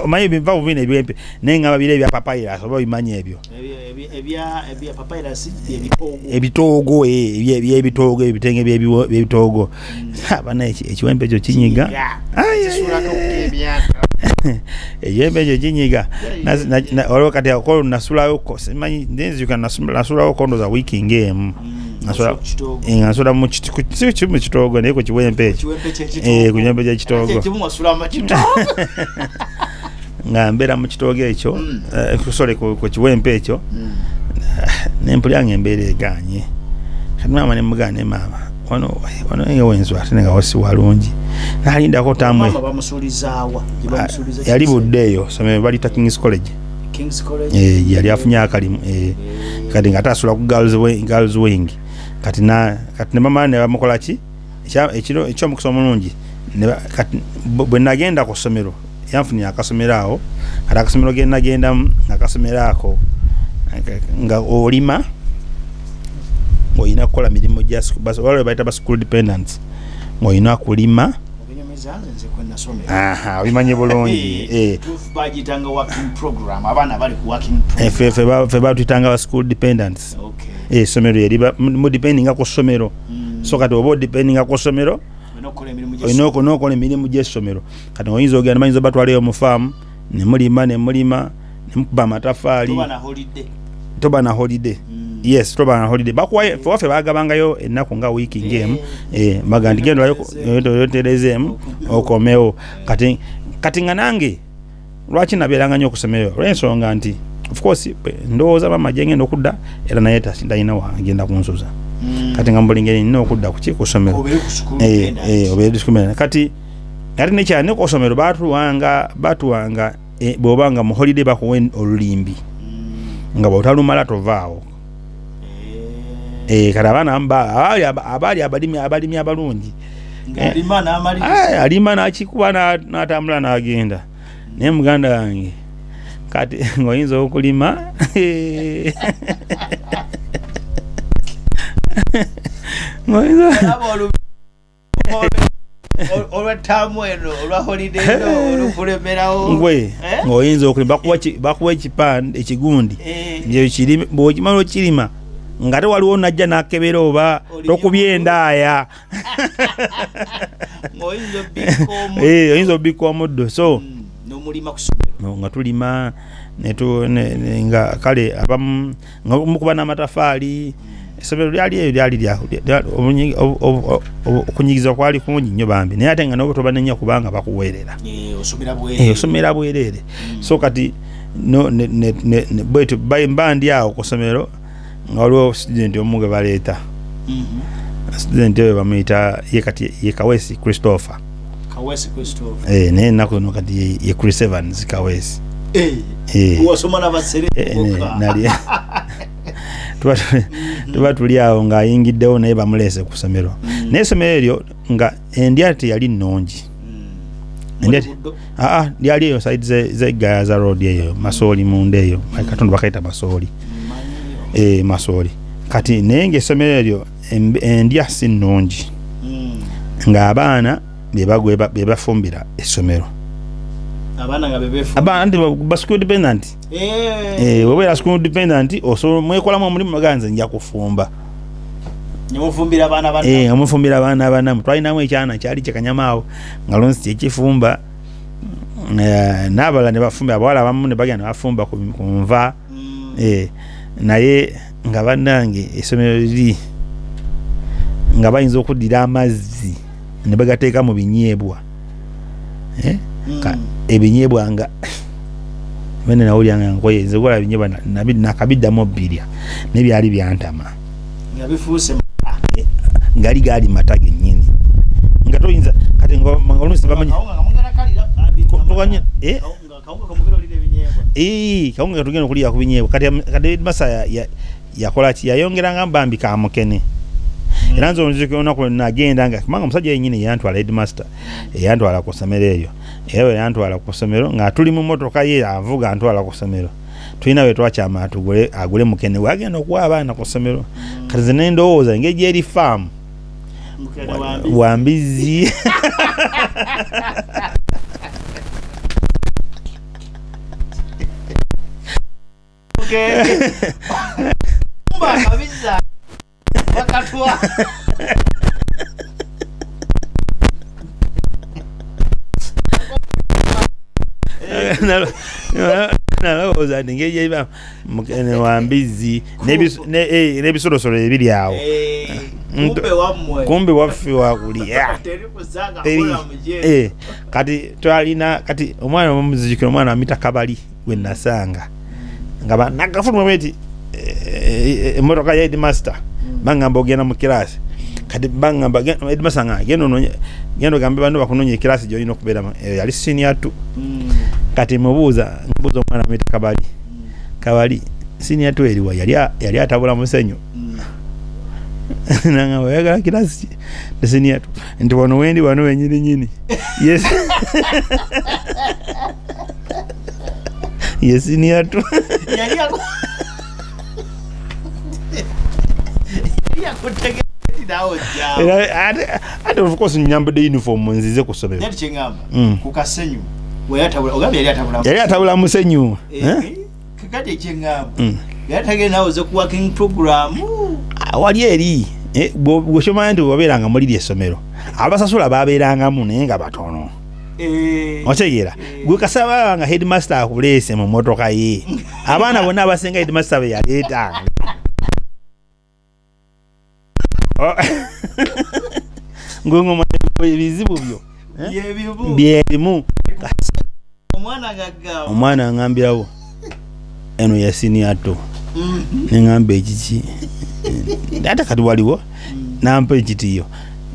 omanyi biva bubina ebiwempe naye nga babire ebya papayirasi oba bimanyi ebyo ebya papayirasi ebitoogo ebyebitoogo ebitenge byebitoogo bana ekiwempe ekyo kinyiga ekiwempe ekyo kinyiga olwo kati akolo nasulayo simanyi nziyuka nasulayo kondoza wiiki ng'emu nasula mu kitoogo naye ku kiwempe ekyo ku kiwempe kyekitoogo nga mbeera mu kitoogo ekyo kusole ku kiwempe ekyo nempulya nga embeera eganye kati maama nemugana ne maama wano ewenzu ate nga wasi walungi nalindako tamwe yali buddeeyo somero balita King's College yali afunye akalimu kati nga tasula ku girls wing kati ne mama ne bamukola ki ekyomukisa omulungi bwe nagenda ku ssomero yanfunira akasomero awo kati akasomero ge nagendamu akasomero ako nga olima ng'olina kukola mirimu gya waliwo bayita ba school dependents ng'olina kulima obimanye bulungi fe batuyitanga ba school dependents essomero yeri mudependinga ku ssomero so kati oba odependinga ku ssomero olina okola emirimu gy'essomero kati oyinza ogenda mayinza batwaleyo mu faamu nemulima nemukuba amatafaali toba na holiday yes toba na holiday waffe bagabangayo ennaku nga wiiki ng'emu baga ndi genda yoterezemu okomewo kati nga nange lwaki nabeeranga nnyo okusomero olw'ensonga nti of course ndowooza mama gye ngenda okudda era naye talina wagenda kunsuza kati nga mbuli ngeri nina okudda ku ssomero obeere discriminate kati nekyali ne ku ssomero batuwanga bw'obanga mu holiday bakuwa olulimbi nga bw'otalumala tovaawo kati abaana abaali abalimi abalungi alima n'akikuba n'atambula n'agenda naye muganda wange kati ng'oyinza okulima olwatamu eno olwa holiday olukulemerawo ngwe ng'oyinza okulima bakuwa ekigundi bw'okimala okirima nga te waliwo najja nakebera oba tokubye endaaya oyinza obikka omuddo so nga tulima nga kale abamu nga mukuba n'amatafaali essomero lyali okunyigiza kwali kungi nnyo bambi naye ate nga nobo tobanenya kubanga bakuweerera osomera bwereere so kati mba ndi awo ku ssomero nga waliwo student omu gwe baleeta student oyo bamuyita ye Kawesi Christopher naye ennaku eno kati ye Chris Evans Kawesi tuba tuli awo ng'ayingiddewo naye bamuleese ku ssomero naye essomero eryo nga endya teyali nnungi lyali eyo side zegayaza road eyo masooli munda eyo katonda bakaita masooli masooli kati naye ng'essomero eryo endya si nnungi ng'abaana be bafumbira essomero abaana nti ba school dependent webeera school dependent mwekolamu omulimu ganze nja kufumba mufumbira abaana banamu twalinamu ekyana kyali kyekanyamaawo nga lonsi kyekifumba n'abalala ne bafumba abawala abamu ne bagenda bafumba ku nva naye nga bannange essomero liri nga bayinza okuddira amazzi ne bagateeka mu binyeebwa ebinyeebwa nga bene nawulyanga nkoye nzekola binyeba nakabiddamu bbirya nebyali byantama nga bifuuse gali matage nnyini nga toyinza kati ngolusi bamanyi kawunga katugenda okulya ku binyeebwa kati masa yakola ki yayongeranga mbambi kamukene era nze omuziki olunaku nagenda nga kubanga omusajja yennyini yantwala headmaster eyantwala ku ssomero eyo era we yantwala ku ssomero nga tuli mu motoka ye avuga antwala ku ssomero tulina we twakyama agule mukene wagenda okuwa abaana ku ssomero kati ze nendowooza engeri gyeri faamu wambizi nalowooza nti engeri gyeriba mukene wambizi n'ebisolosolo ebiri awo kumbe waffe wakulya kati twalina kati omwana omuzijukira omwana wamita kabali gwe nasanga nga nakafuluma bweti emotoka ya headmaster bangamba ogenda mu kirasi kati bangamba headmaster nga genda ogambe bano bakunoonya ekirasi gyolina okubeeramu yali senior 2 kati mbuuza omwana wamita kabali senior 2 eriwa yali atabula musenyu nanga wayagala kirasi senior 2 nti wano wendi wano wenyini yes yes senior 2 ate of course nyambadde uniform nzize ku ssomero ku kasenyu yali atabula musenyu kakati ekyengamba yali tagenda nawoze ku working program wali eri bw'osomanya nti wabeeranga muliri essomero abasasula babeerangamu naye nga batono otegeera gwe kasaba nga headmaster akuleese mu motoka ye abaana bonna abasinga headmaster be yaleetanga ngongoma ebizibu byo byerimu omwana angambirawo eno ya senior 2 nengamba ekiki ate kati waliwo nampa ekitiyo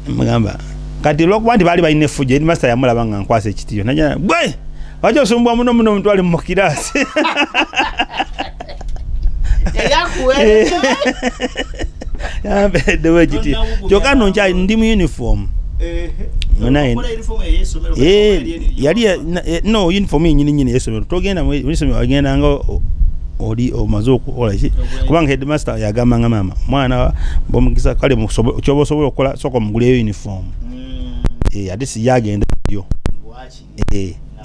mugamba kati lwokuba nti baali balina effujjo headmaster yamulaba nga nkwasa ekitiyo najana gwe waki osumbwa muno mutwale mu kirasi yampereddewo ekitiyo kyokka nno nkyali ndi mu uniform no uniform yenyini yesomero togenda muisomero agendanga oli omaze okukola ki kubanga headmaster yagambanga mama mwana bomukisa kale kyoba osobola okukola soko muguleyo uniform ate siyagenda yo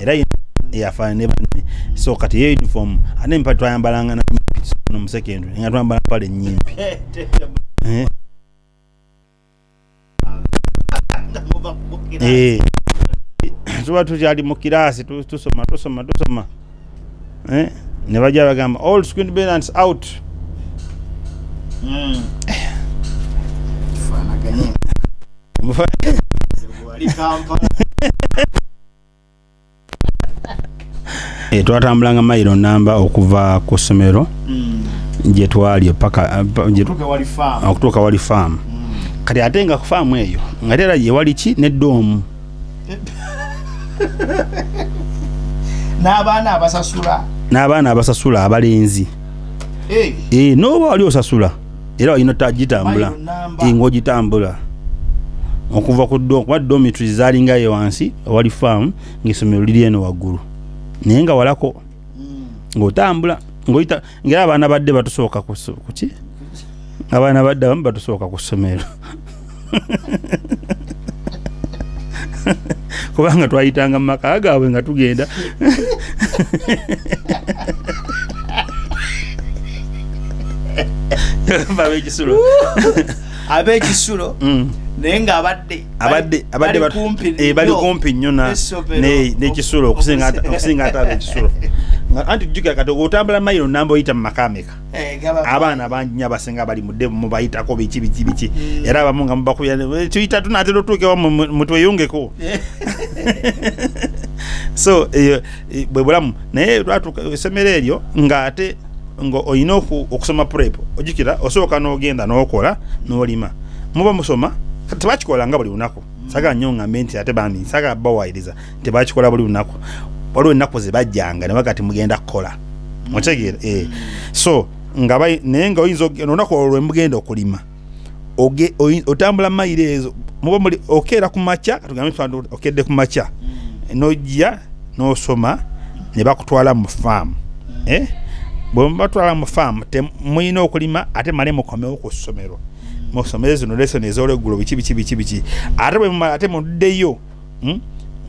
era yafaana ne banne so kati ye uniform ate mpa twayambalanga na no mu secondary nga twambala pale nyimpi tuba tukyali mu kirasi tusoma ne bajja bagamba all screen balance out twatambulanga mayiro namba okuva ku ssomero gye twali paka okutuuka wali faamu kati ate nga ku faamu eyo nga tera ye wali ki neddoomu n'abaana abasasula abalenzi n'oba wali osasula era olina gitambula ng'ogitambula okuva ku dormitory zaalingayo wansi wali faamu ng'essomero liri eno waggulu naye nga walako ng'otambula ng'era abaana badde batusooka kuki abaana badde abamu batusooka ku ssomero kubanga twayitanga mu maka gaabwe nga tugenda ab'ekisulo naye nga bali kumpi nnyo n'ekisulo okusinga ate ab'ekisulo anti tujjukira kati otambula mayiro namba oyita mu makameka abaana bangi nnyo abasinga bali mudde mubayitako biki era abamu nga mubakubya tuyita tunaatera otuukewa mutweyungeko So bwe bulamu naye twatuka esomero eryo nga ate ngo oyina okusoma prep ojikira osooka n'ogenda n'okola n'olima muba musoma tebakikola nga buli lunaku saga nnyo ngambe nti ate bambi saga bawayiriza tebakikola buli lunaku waliwo ennaku ze bajjanga ne bagati mugenda kukola otegeera so nga naye nga oyinza olunaku olwo mugenda okulima otambula mayiro ezo muba muli okeera ku makya katugambe okedde ku makya n'ojja n'osoma ne bakutwala mu faamu bwe mubatwala mu faamu temuyina okulima ate male mukomewo ku ssomero musomero zino lesson ez'olweggulo biki ate bwe mumala ate muddeyo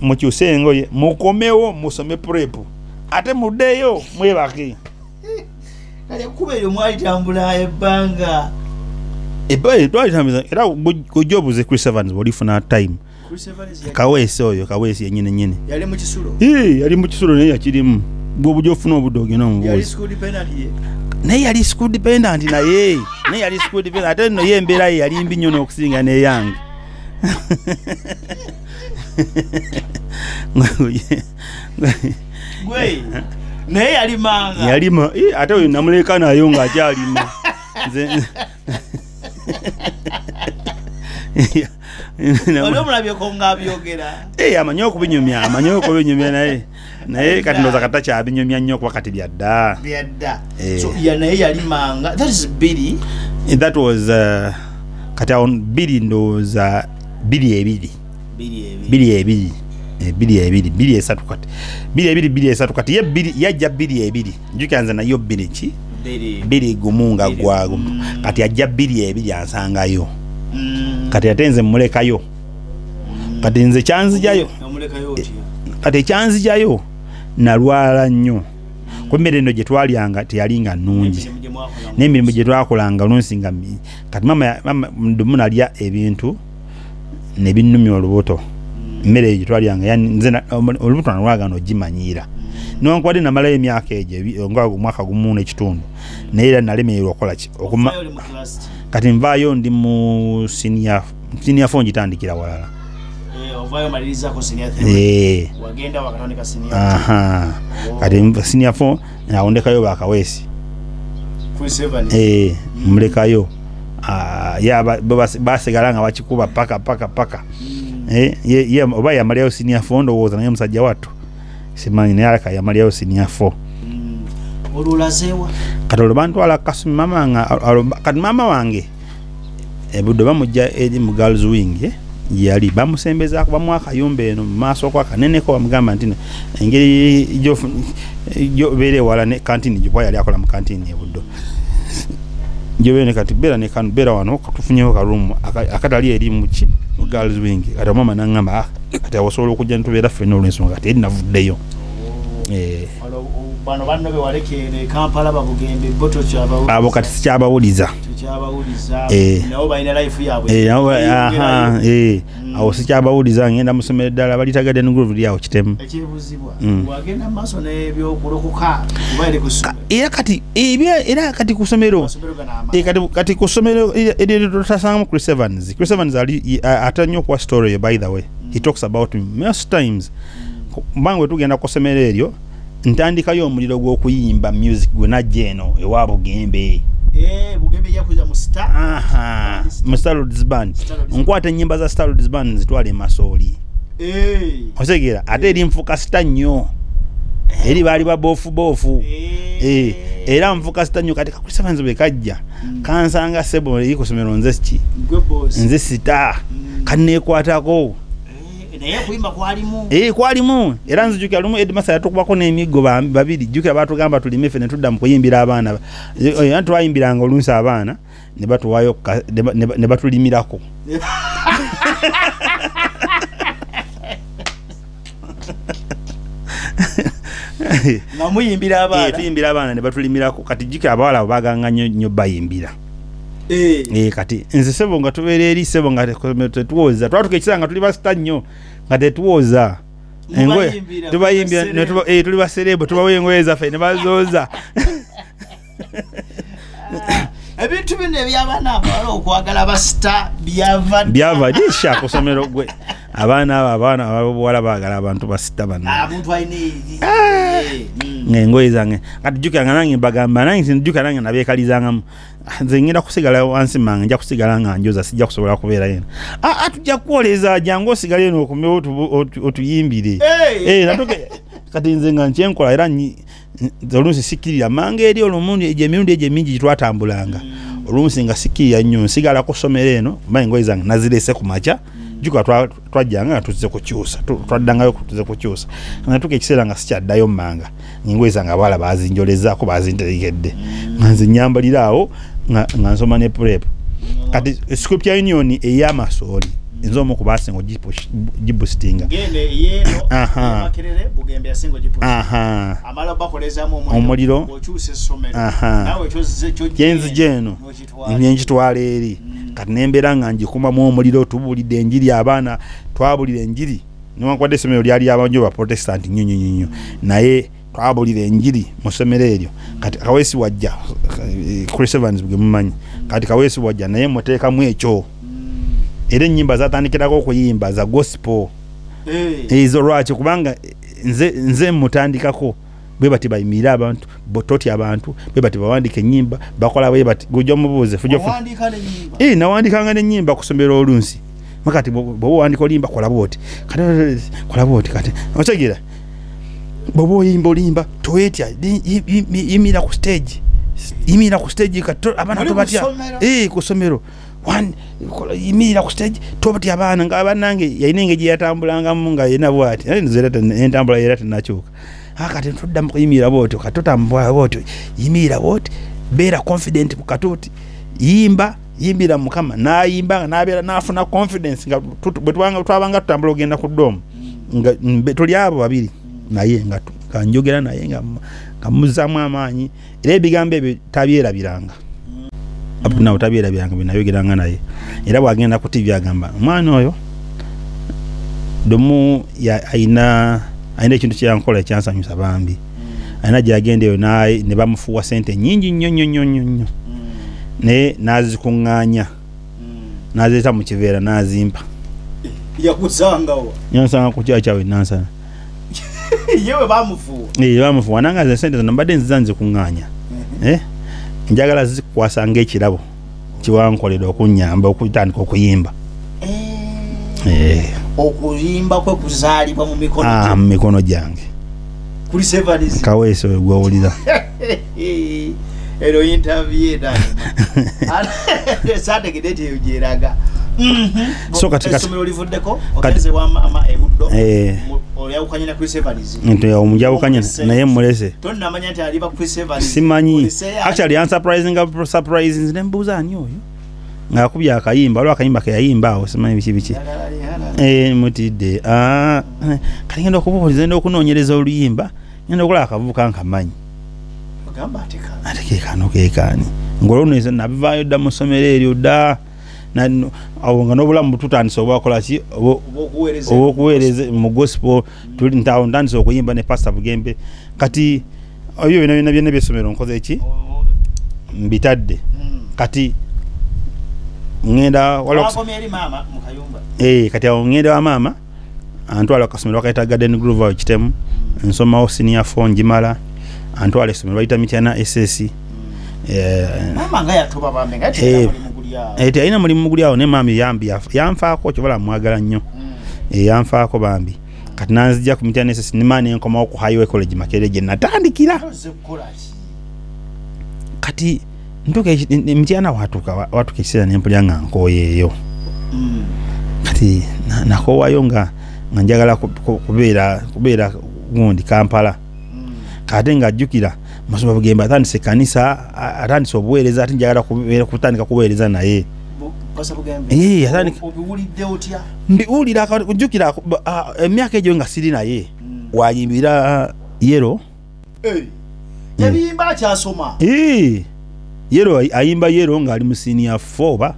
mukyuse engoye mukomewo musome prep ate muddeyo mwebake kale kuba eryo mwalitambula ebbanga twalitambuza era gujja obuze Chris Evans bwolifuna time Kaweesi yennyini yali mu kisulo yali mu kisulo naye yakirimu bw'obujja ofuna obudde ogenda omubuuza naye yali school dependent naye yali school dependent ate nno ye embeera ye yali mbi nnyo n'okusinga n'eyange naye yalimanga yalima ate oyo namuleka nayo ng'akyalima olwomulabyeko ng'abyogera amanyi okubinyumya naye kati ndoza katakyabinnyumya nnyo kuba kati byadda naye yalimanga that is Billy that was kati awo Billy ndowooza Billy esatu kati Billy esatu kati ye Billy yajja Billy ebiri njukanze nayo Billy ki Billy gumu nga gwago kati ajja Billy ebiri ansangayo kati atenze mulekayo kati nze kyanzijayo kati kyanzijayo nalwala nnyo kwemmere eno gye twalyanga teyalinga nnungi n'emirimu gye twakolanga olunsinga kati mama ndumu nalya ebintu ne binnumya olubuto mmere eyo gye twalyanga nze olubuto nalwagana ogimanyiira newankubadde namalayo emyaka egyo nga omwaka gumu n'ekitundu naye era nalemererwa okukola ki kati nvaayo ndi mu senior 4 ngitandikira walala kati senior 4 nawondekayo bakaweesi mulekayo basigala nga bakikuba paka oba yamalyayo senior 4 ndowooza naye omusajja wattu simanyi naye aleka yamalyayo senior 4 olulazewa kati olwo bantwala kasumi kati mama wange budde bamujja eri mu girls wing yali bamusembezaako bamuwa akayumba eno mu maaso ko akaneneko bamugamba nti engeri gyobeera ewala ne kantini gyokuba yali akola mu kantini ebuddo gyobeera kati beera wano katufunyeho karumu akatali eri mu girls wing kati omama naŋŋamba kati awosobola okujja nitubeera ffenna olw'ensonga kati eri navuddeyo bano banno be walekere Kampala babugembe boto kyabawuliza abo kati sikyabawuliza nabo balina life yaabwe awo sikyabawuliza ngenda musomero ddala balitagadde n'groove lyawo kitemu ekyebuzibwa wagenda maaso n'ebyokulokoka kubaire kusoma era kati ku ssomero kati ku ssomero eryotasangamu Chris Evans ali ate nnyo okuwa story eyo by the way he talks about most times mbangwe tugenda ku ssomero eryo ntandikayo omuliro gw'okuyimba music gwe najja eno ewa Bugembe yakuza mu star mu Starlords Band nkwata ennyimba za Starlords Band zitwala emasooli otegeera ate eri nfuka sita nnyo eri baali baboofu era nfuka sita nnyo kati Chris Evans bwe kajja kansanga sebo eri ku ssomero nze sita kanneekwatako naye kuyimba kwalimu era nzijukira lumu Edmasa yatukubako n'emiggo babiri jukira batugamba tulime ffe ne tudda mu kuyimbira abaana twayimbiranga olunsi abaana ne batuwaayo ne batulimirako tuyimbira abaana ne batulimirako kati jukira abawala abo baganga nnyo bayimbira kati nze sebo nga tubeera eri sebo nga tetuwoza twatuka ekisa nga tuli basita nnyo nga tetuwoza engoye tubayimbira tuli baserebo tubawo engoye zaffe ne bazooza ebintu bino ebyabaana abawala okwagala basita byava disha ku ssomero gwe abaana abawala baagala abantu basita bana muntu ayine engoye zange kati jjukiranga nange mbagamba nange njjukira nange nabeekalizangamu nze ngenda kusigala wansi mange nja kusigala nga njoza sijja kusobola kubeera yena tujja kukwoleza jangu osigale eno okomeo otuyimbire natuke kati nze nga nkyenkola era oluusi sikkirira manga eri olumundu emirundi egyo emingi gitwatambulanga oluusi nga sikkirira nnyo nsigala ku ssomero eno mba engoye zange nazirese ku makya jjuka twajjanga nga tuze kukyusa twaddangayo tuze kukyusa natuka ekiseera nga sikyaddayo mmanga engoye zange abawala bazinjolezaako bazinterekedde nga nze nyambalira awo nga nsoma ne prep kati scripture union ey'amasooli nze omu ku baasinga ogibustinga omuliro yenzi eno nenkitwala eri kati nembeera nga njikumamu omuliro tubuulidde enjiri abaana twabulira enjiri newankubadde essomero lyali abanjo ba protestant nnyo naye twabulira enjiri mu ssomero eryo kati kaweesi wajja Chris Evans bwe mumanyi kati kaweesi wajja naye muteekamu ekyo era ennyimba zatandikirako okuyimba za gospel ezo lwaki kubanga nze mutandikako bwe bati bayimirira abantu bototi abantu bwe bati bawandika ennyimba bakola bwe bati gujja mubuuze nawandikanga n'ennyimba ku ssomero olunsi makati bw'oba wandika olimba kola bwoti kati otegeera bw'oba oyimba olimba toyetya yimira ku stage abaana tobatya ku ssomero yimirira ku stage tobatya abaana nga bannange yalina engeri gye yatambulangamu nga yena bwati entambula era tenakyuka kati tuddamu kuyimirira bwotyo kati totambula bwotyo yimirira bwoti beera confident ku katuuti yimbira mukama nayimba nabeera nafuna confidence nga bwe twabanga tutambula ogenda ku ddoomu nga tuli abo babiri naye nga kanjogera naye nga muzaamu amaanyi era ebigambo ebyo tabyerabiranga nawe tabyerabiranga binayogeranga naye era bwagenda ku TV agamba omwana oyo domu ayina ekintu kyeyankola ekyansanyusa bambi ayina gyagenda eyo ne bamufuwa sente nyingi nnyo naye nazikuŋŋaanya nazireeta mu kiveera nazimpa yansanga ku kyakyawe nansana yewe bamufuwa nange ze sente zino mbadde nziza nzikuŋŋaanya njagala zikukwasa ng'ekirabo kiwankolera okunyamba okutandika okuyimba okuyimba kwe kuzaalibwa mu mikono gyange kuli Sevens kaweesi oyo gw'owulira ero interview sategedete yogeraga so kati somero livuddeko okenze wa ama ebuddo olyawukanye na Chris Evans nto omujawukanye naye mulese tonna amanya nti aliba Chris Evans simanyi actually surprising nembuuza ani oyo ngakubya akayimba olwa akayimba kayimba awo simanyi biki mutidde kati ngenda okubuuliza ngenda okunoonyereza oluyimba ngenda okulaba akavubuka nkamanyi ate kekano ngolwonezo nabivaayo dda mu ssomero eryo dda awo nga n'obulamu tutandise obwakola ki obwokuweereza mu gospel ntandise okuyimba ne Pastor Bugembe kati ebyo byonna byessomero nkoze ki mbitadde kati ngenda kati awo ngenda wa maama antwala kasomero bakayita Garden Grove awo Kitemu nsomawo senior 4 njimala antwala essomero bayita Mityana SS mama nga yatuba bambe nga ayina mulimu guli awo ne maami yanfaako kyobola mwagala nnyo yanfaako bambi kati nanzija ku Mityana SS nimaani enkomawo ku Highway College Makerere gye natandikira kati ntuka Mityana watuka ekiseera nempulya nga nkooyeeyo kati nakoowayo nga njagala kubeera gundi Kampala kati nga ajjukira Masumba Bugembe atandise kanisa atandise obuweereza ati njagala kutandika kuweereza naye obiwulidde otya mbiwulira kujjukira emyaka egyo nga siri naye wayimbira yero yabiyimba akyasoma yero ayimba yero ng'ali mu senior 4 ba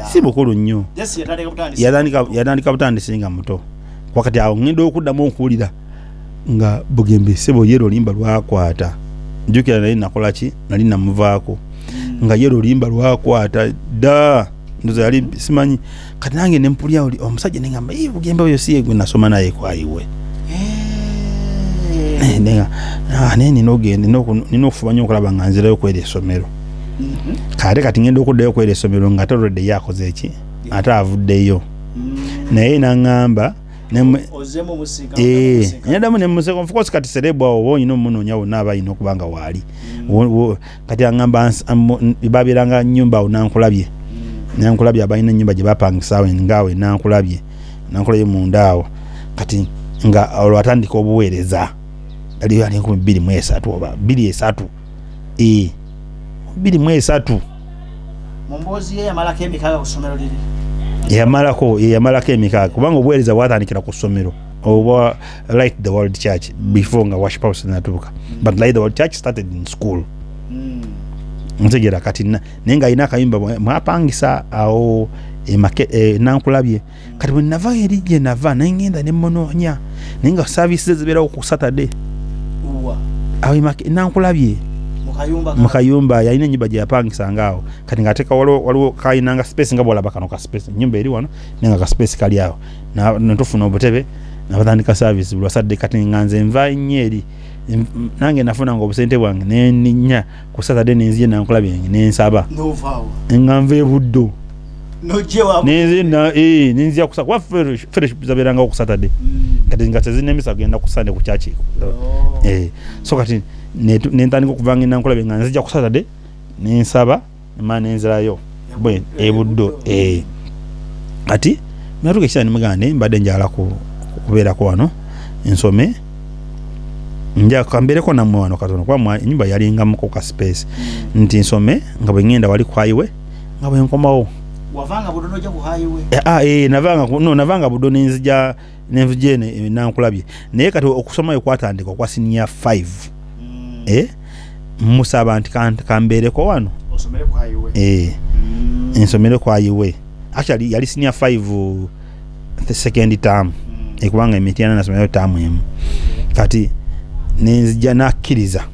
si mukulu nnyo yatandika butandisi nga muto wakati awo ngenda okuddamu okuwulira nga Bugembe sebo yero limba lwakwata njukira naye nakola ki nali namuvaako nga yero limba lwakwata dda ndozo yali simanyi kati nange nempulya oli omusajja nengamba Bugembe oyo siye gwe nasoma naye kwayiwe nenga nene nogende ninokufubanya okulaba nga nzirayo kwera essomero kati ngenda okuddayo kwera essomero nga tolodde yakoze eki ate avuddeyo naye nangamba nyadamu nemuseka of course kati serebwa owo ino munonya wonna abayina okubanga waali kati angamba babiranga nyumba awo nankulabye abalina nyumba gye bapangisaawo ngaawe nankulabye munda awo kati nga olwatandika obuweereza ali 23 oba 23 23 Mumbozi yamalako emikaaga ku ssomero liri yamalako emikaaga kubanga obuweereza bwatandikira ku ssomero oba Light the World Church before nga worship house natuuka but Light the World Church started in school ntegera kati nenga ina akayumba mwapangisa awo nankulabye kati bwe nava erije nava nengenda nemonoonya nenga services zibeerawo ku Saturday awo nankulabye mukayumba yalina ennyumba gye yapangisanga awo kati ng'ateeka waliwo kayinanga space nga bwolaba kano ka space ennyumba eri wano nenga ka space kali awo netufuna obutebe nabatandika service buli Saturday kati nga nze nva nnyo eri nange nafuna nga obusente bwange neninya ku Saturday nenzije nankulabye nensaba nga nva ebuddo nenzija kusa kuba fellowship zabeeranga ku Saturday kati nga tezirina emisa kugenda ku Sunday ku church so kati nentandika okuvanga nankulabye nga nzija ku Saturday nensaba ma nenzirayo ebuddo kati natuuka ekisa nimugande mbadde njala kubeerako wano ensome nja kambereko nammwe wano katono kuba ennyumba yalingamuko ka space nti nsome nga bwe ngenda wali ku highway nga bwe nkomawo wavanga budo noja ku highway navanga budo nenzija nankulabye naye kati okusoma kwatandika kwa senior 5 musaba nti kambereko wano osomere ku highway ensomere ku highway actually yali senior 5 the second term ekubanga emitiana nasomero term emu kati nenzija nakkiriza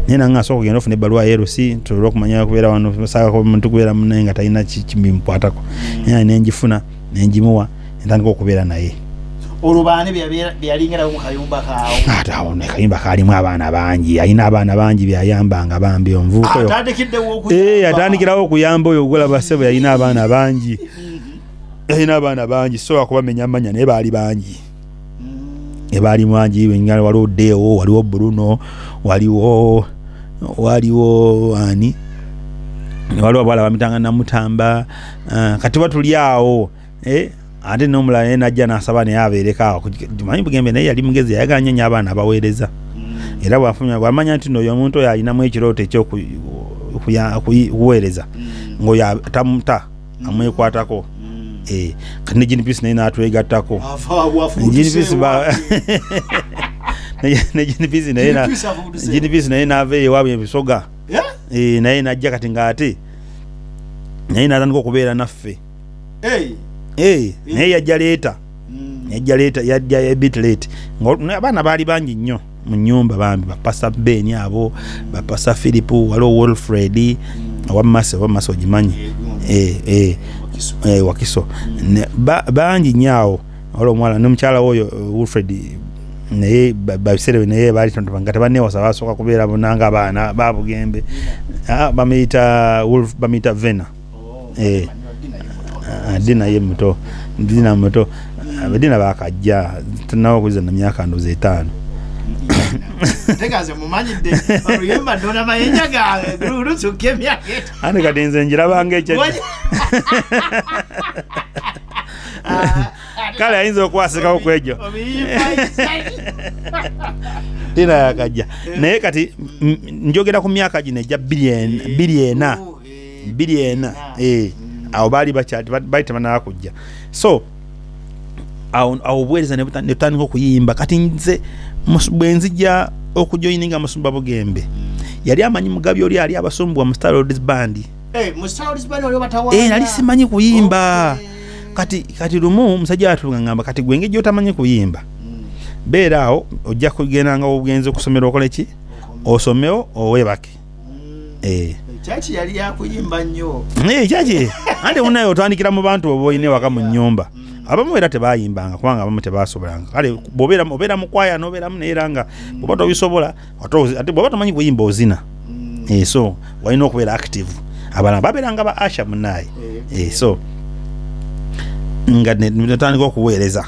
nena nga soko genda ofune balwa LC tulwa kumanya kubeera wano saka ko muntu kubeera munenga talina kimbimpwatako nenjifuna nenjimuwa entandika okubeera naye olubane byalingirawo mu kayumba kaawo atawo ne kayumba kalimu abaana bangi ayina abaana bangi byayambanga bambi onvuko atandikirawo okuyamba oyo ogola basebo yayina abaana bangi so akubamenya amanya naye baali bangi ebali mwanji wengala waliwo Deo waliwo Bruno waliwo ani waliwo bwala bamitanga na Mutamba kati batuli awo ate nomula najja nasaba ne abeereka manyi Bugembe naye yali mugezi yaganya nya abaana abaweereza era bwamanya nti no omuntu oyo alinamu ekirooto ekyokuweereza ngoyo tamuta amwekwatako kani jinipisi naye natwegattako jinipisi naye nava ewaabwe ebisoga naye najja kati ngaate naye natandika okubeera naffe naye yajja leeta yajja ebit late abaana baali bangi nnyo mu nnyumba bambi bapasa Ben abo bapasa Philip waliwo Wolfred wamase ogimanyi wakiso bangi nyaawo waliwo omwala nomukyala oyo Wolfred naye babisere naye baali nga tebanewasa basooka kubeera bonanga abaana ba Bugembe bamuyita Vena Dina ye muto Dina bakajja tunawo kuza na myaka ndoze 5 tegaze mumanyidde oluyemba ndona mayenya gawe gulusuke myaka ane kadenze njira bange ekyo kale ayinza okwasikawo kwejo Dina yakajja naye kati njogera ku myaka gino ejja biliena awo baali bakyati baita banala kujja so awo obuweereza ne butandika okuyimba kati nze bwenzija okujoyininga Musumba Bugembe yali amanyi Mugabi oli ali abasumbwa mu Star Roads Band nali simanyi kuyimba kati lumu musajja atulunga ngamba kati gwenge gyo tamanyi kuyimba beera awo ojja kugenda nga obugenzi okusomera okoleki osomeo owebake chachi yali yakuyimba nnyo chachi ande unayo otandikira mu bantu oboyine waka mu nnyumba abamu era tebayimbanga kubanga abamu tebasobolanga kale bobera mu kwaya nobera mu neeranga boba tobisobola ate boba tomanyi kuyimba ozina so walina okubeera active abalala babeeranga ba asha munaye so nga netandika okuweereza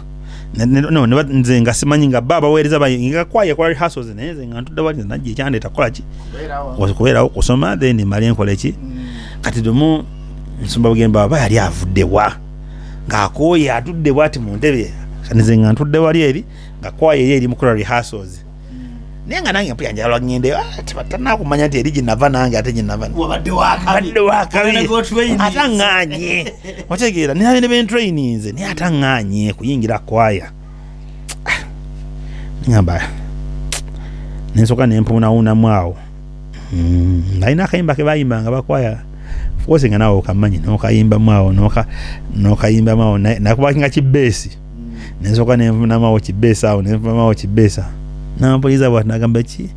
nze nga simanyi nga baba weereza nga kwaya kwa rehearsals neze nga ntudde wali najje kyande takola ki kubeerawo kusoma then mali enkola ki kati domu nsumba Bugembe baba yali avuddewa ng'akooye atudde bwati mu ntebe nze nga ntudde wali eri nga kwaya eri mukola rehearsals naye nga nange mpuyanja lwagende tanakumanya nti eri ginava nange ate ginava wabadde wakabi atanganye otegeera ne bentrainings naye atanganye kuyingira kwaya ngamba nensoka nempuunawuunamu awo alina akayimba ke bayimbanga bakwaya fosi nga nawe okamanyi nokayimbamu awo nokayimbamu awo nakubakinga kibeesi nensoka nenfunamu awo kibeesi awo nenfunamu awo kibeesa nampuliza bwati nagamba ki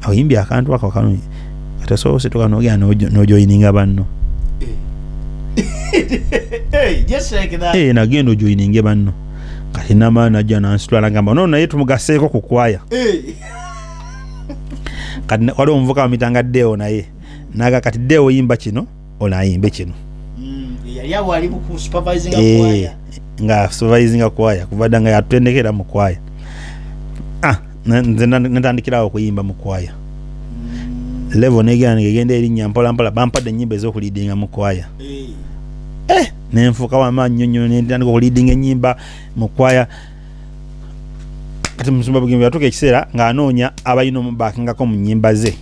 awuyimbi akantu ako kanungi atasoose tukanogera nojoyininga banno nagenda ojoyininge banno kati namaani najja nansitwala ngamba no naye tumugaseeko ku kwaya kati waliwo omuvuka wamitanga Deo naye naga kati Deo yimba kino onayimbe kino nga supervisinga kwaya kuvadda nga yatutendekera mu kwaya nze natandikirawo okuyimba mu kwaya level negenda erinnya mpolampola bampadde ennyimba ez'okuliidinga mu kwaya nenfuuka wamaanyi nnyo netandika okuliidinga ennyimba mu kwaya kati Musumba Bugembe yatuuka ekiseera ng'anoonya abalina omubakingako mu nnyimba ze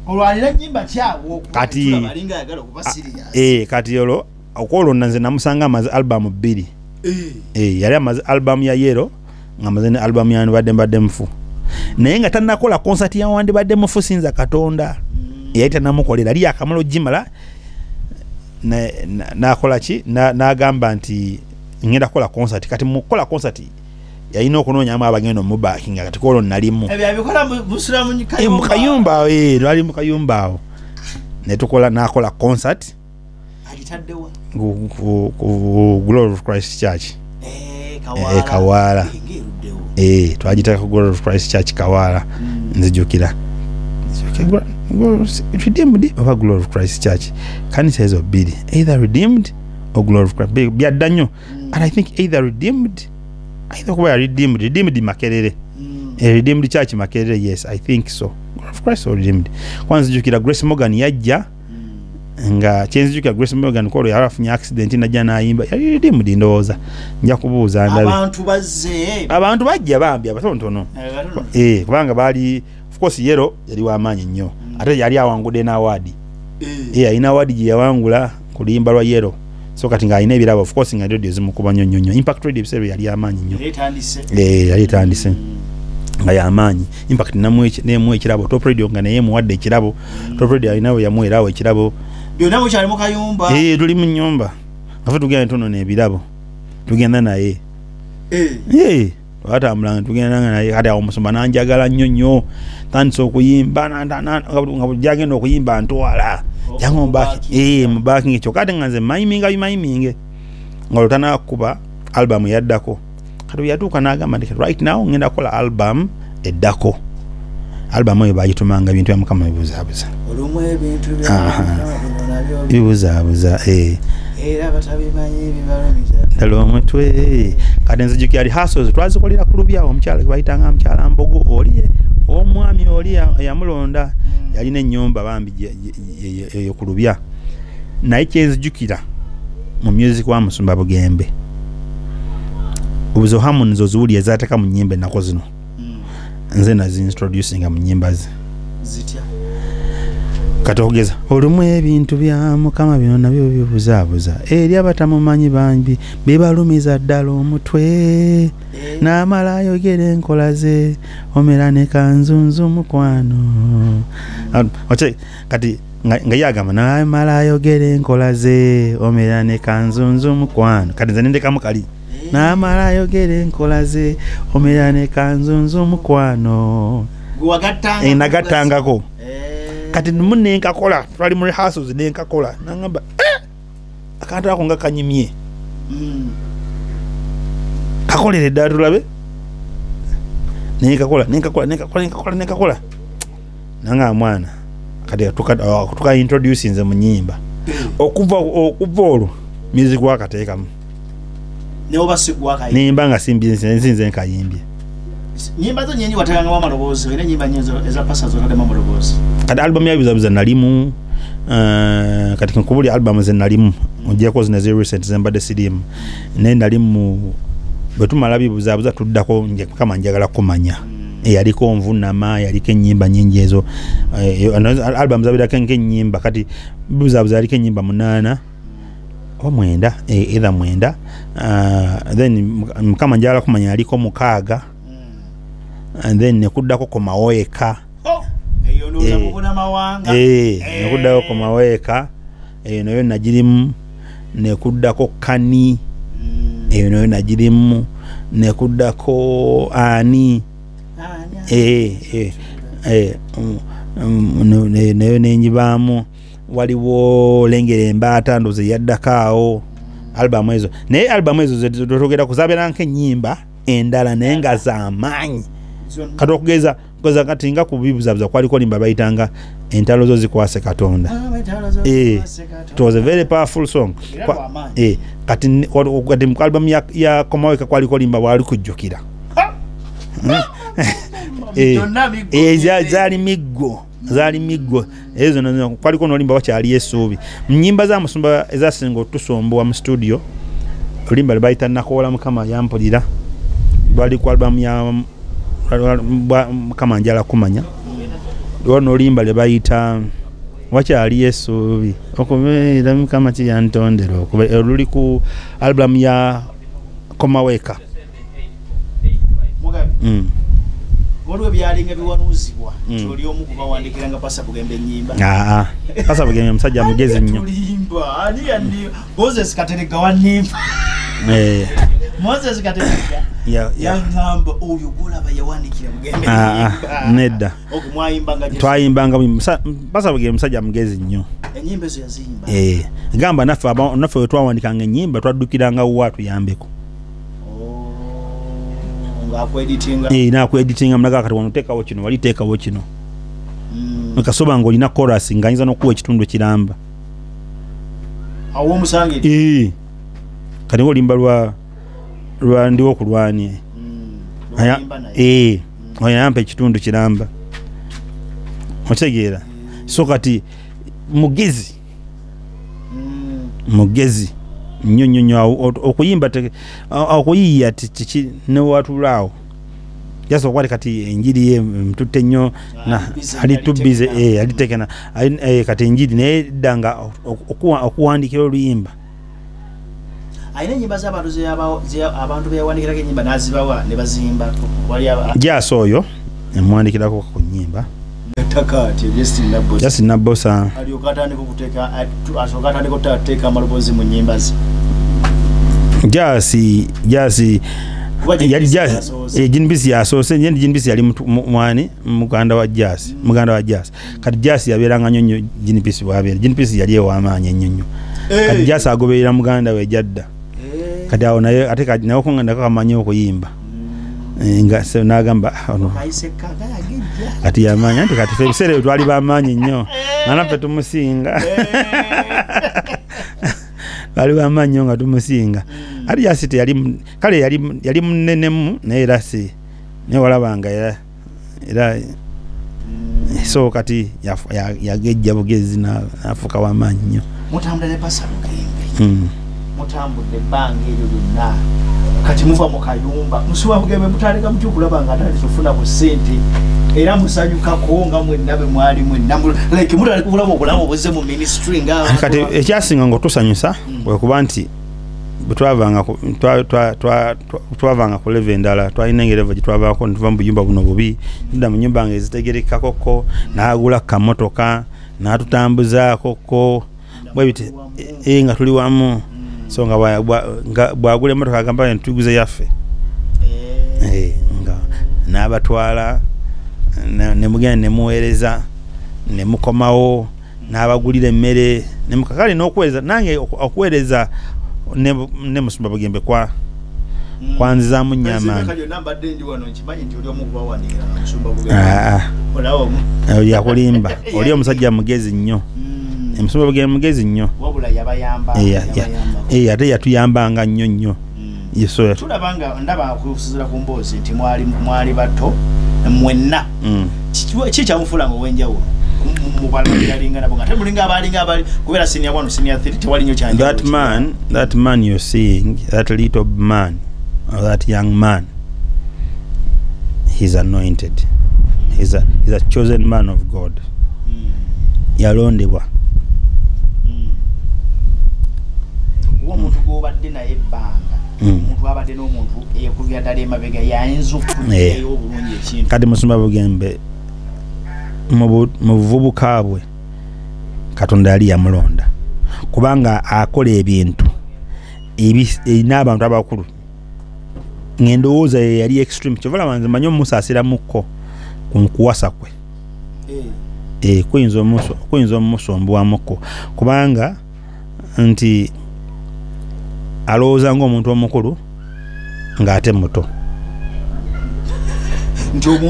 olwalira nnyimba kyawo kati balinga yagala okuba serious kati olwo okwolonna nze namusanga amaze album 2 yali amaze album ya Yero ngamaze ne album ya Mbadde Mufu naye nga tanakola concert ya Mbadde Mufu sinza Katonda yali tanamukolera ali akamalo jimala nakola ki nagamba nti ngenda kola concert kati mukola concert yalina okunonyamu abagenda omubakinga kati kolo nalimu ebyokola busula mu kayumba lwali mu kayumba awo netukola nakola concert alitaddewa ku Glory of Christ Church Kawala twagita ku Glory of Christ Church Kawala nzijukira redeemed or Glory of Christ Church kanisa ezo bbiri either redeemed or Glory of Christ byaddanyo and I think either redeemed either kuba redeemed Makerere redeemed church Makerere yes I think so Glory of Christ or redeemed kwanza jukira Grace Morgan yajja nga kyenzijukira Grace Morgan kolo yarafunye accident najja nayimba yali redeemed ndowooza nja kubuuza ndabe abantu bajja bambi abatonotono kubanga bali of course Yero yali wamaanyi nnyo ate yali awangudde na award alina award gye yawangula ku luyimba lwa Yero so kati nga alina ebirabo of course nga radio zimukuba nnyo Impact Radio ebiseera yali amaanyi nnyo yali etandise nga yamaanyi Impact nemu ekirabo Top Radio nga naye muwadde ekirabo Top Radio alinawe yamuwerawo ekirabo byonna mukyali mu kayumba tuli mu nnyumba nga fe tugenda ntono n'ebirabo tugenda naye twatambulanga tugenda naye kati awo Musumba nanjagala nnyo tandise okuyimba nga bujagenda okuyimba ntwala jango mubaking ekyo kati nga nze mayiminge nga lutana kuba album yaddako kati yatuuka n'agamba nti right now ngenda kukola album eddako album eyo bagitumanga bintu bya Mukama bibuzaabuza bibuzaabuza era batabimanyi bibalumiza ddala omutwe kati nzijukira rehearsals twazikolera ku lubyawo omukyala bayitanga mukyala Mbogo oli omwami oli yamulonda yalina ennyumba bambi eyo ku lubya naye kyenzijukira mu music wa Musumba Bugembe obuzo harmonies oziwuli ezateeka mu nnyimba ennaku zino nze nazintroducinga mu nnyimba ze zitya kati okugeza olumu ebintu bya Mukama bino nabyo bibuzaabuza eri abatamumanyi bambi bibalumiza ddala omutwe n'amala ayogera enkola ze omera ne kanzunzu mukwano kati nga yagamba n'amala ayogera enkola ze omera ne kanzunzu mukwano kati nze nendekamu kali n'amala ayogera enkola ze omera ne kanzunzu mukwano nagattangako kati munne nkakola twali mu rehearsals nenkakola nangamba akantu ako nga kanyimye kakolere ddala tulabe nenkakola nanga mwana kati tuka introduce nze mu nyimba okuva olwo music wakateekamu nimba nga nsinze nkayimbye nyimba zo nyenyi watekanga amalobozi era nyimba nyenzo eza pasa zotade amalobozi kati album ya bizabuza nalimu kati nkubuli album ze nalimu ojeko zina zero recent zembade CDM ne nalimu betumala bibuzabuza tuddako nje kama njagala kumanya yaliko nvunama yaliko nyimba nyingi ezo album zabida kenke nyimba kati bibuzabuza yaliko nyimba 8 omwenda either mwenda then kama njagala kumanya yaliko 6 and then nekuddako komaweka eyo ndo zakubona mawanga nekuddako komaweka eyo nayo najirimu nekuddako kani eyo nayo najirimu nekuddako ani nayo nenyibamu waliwo lengere embata ndoze yaddakaawo album ezo naye album ezo zetogera kuzabera nke nyimba endala naye nga z'amaanyi kati okugeza kati nga kubibuzabuza kwaliko limba bayitanga entalo zo zikwase Katonda it was a very powerful song kati mu album ya komaweka kwaliko limba wali kujjukira zali miggo ezo kwaliko nolimba wakyali esuubi mnyimba za musumba ezasinga otusombowa mu studio olimba libayita nakola mukama yampulira bali ku album ya kama njala kumanya lwono olimba libayita wakyali esuubi okubeera mukama kiyantondera oluli ku album ya komaweka waliwo byalinga biwanuzibwa oli omu kuba wandikiranga pasa Bugembe nyimba pasa Bugembe musajja mugezi nnyo Moses Katerega wanimba Moses Katerega yangamba oyo golaba yawandikira Bugembe nedda okumwayimbanga twayimbanga pasa Bugembe musajja mugezi nnyo enyimba ezo yazimba gamba naffe twawandikanga enyimba twaddukiranga watu yambeko nakweditinga mulaga kati wanotekawo kino walitekawo kino nkasoba nga olina chorus nganyinza nokuwa ekitundu ekiramba awo omusangire kati olimba lwa ndiwo kulwani oyampa ekitundu kiramba otegeera so kati mugezi nnyo okuyimba okuyiya newatulaawo jasa okwali kati enjiri ye mtutte nnyo alitubize alitekena kati enjiri naye ddanga okuwandikira oluyimba ayina nyimba abantu beyawandikirako enyimba nazibawa ne bazimba jasa oyo emwandikirako ku nyimba Justin Nabosa aliyokatandika okuteeka amalobozi mu nyimba ze jasi jinbisi yasoose nyendi jinbisi yali mwani muganda wa jasi kati jasi yabeeranga nnyo jinbisi bwabeera jinbisi yali ew'amaanyi ennyo kati jasi agoberera muganda we jadda kati awo naye ate naye okungandako kamanyi okuyimba nga nagamba kati yamaanyi anti kati ebiseera twali bamaanyi nnyo nga naffe tumusinga bali bamaanyi nnyo nga tumusinga ati yasite yali munenemu naye era si naye walabanga era so kati yagejja bugezi nafuuka wamaanyi nnyo mutambudde pasa Bugembe mutambudde ebbanga eryo lyonna kati muva mu kayumba musuwa Bugembe mutandika mutukulaba nga atalizofuna ku ssente era musanyukako nga mwenna bwe mwali mwenna like mutandika obulamu obulamu obuzze mu ministry nga kati ekyasinga ng'otusanyusa bwekuba nti twavanga ku leve endala twalina engereva gye twavaako netuva mu buyumba buno bubi tudda mu nyumba nga ezitegerekakoko n'agula kamotoka n'atutambuzaakoko bwe biti nga tuli wamu so nga bwagula emotoka agamba ntuguze yaffe nga n'abatwala ne mugenda ne muweereza ne mukomawo n'abagulira emmere ne mukakali n'okuweereza nange okuweereza ne Musumba Bugembe kwanzizaamu nnyama oli akulimba oli omusajja mugezi nnyo Musumba Bugembe mugezi nnyo ate yatuyambanga nnyo yeso ndaba kususira ku mboozi nti mwali bato mwenna kikyamufula nga ow'enjawulo mubalingana bonga temulinga abali kubera senior 1 senior 3 tewali nnyo kyanjawulo that man you're seeing, that little man or that young man, he's anointed. He's a chosen man of God. Yalondebwa. Omuntu gobadde naye ebbanga omuntu abadde n'omuntu eyakuvya ddala emabega yayinza okufunirayo obulungi ekintu kati Musumba Bugembe mu buvubuka bwe Katonda yali yamulonda kubanga akola ebintu n'abantu abakulu ng'endowooza ye yali extreme kyovala banze manyi omusaasira mukko ku kuwasa kwe kuyinza omumusombuwamukko kubanga nti alowooza ng'omuntu omukulu ng'ate muto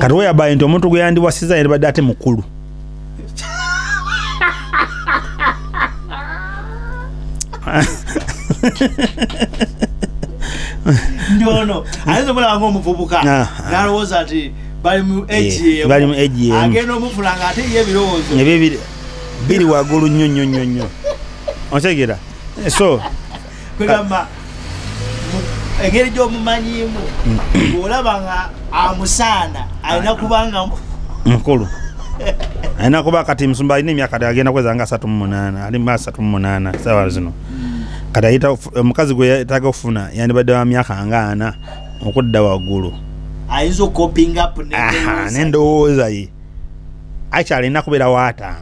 kati weyabaye nti omuntu gwe yandiwasiza yandibadde ate mukulu ndono ayinza okulaba ng'omuvubuka n'alowooza ati bali mu AGM agenda omufula ng'ate ye ebirowoozo biri waggulu nnyo otegera so kwegamba engeri gy'omumanyiimu olaba nga amusaana alina kubanga mukulu alina kuba kati Musumba alina emyaka agenda kweza nga 38 ali mu 38 sawa zino kati ayita omukazi gwe yetaaga okufuna yandibadde wa myaka nga 4 okudda waggulu ayinza coping up n'endowooza ye akyalina kubeera wa 5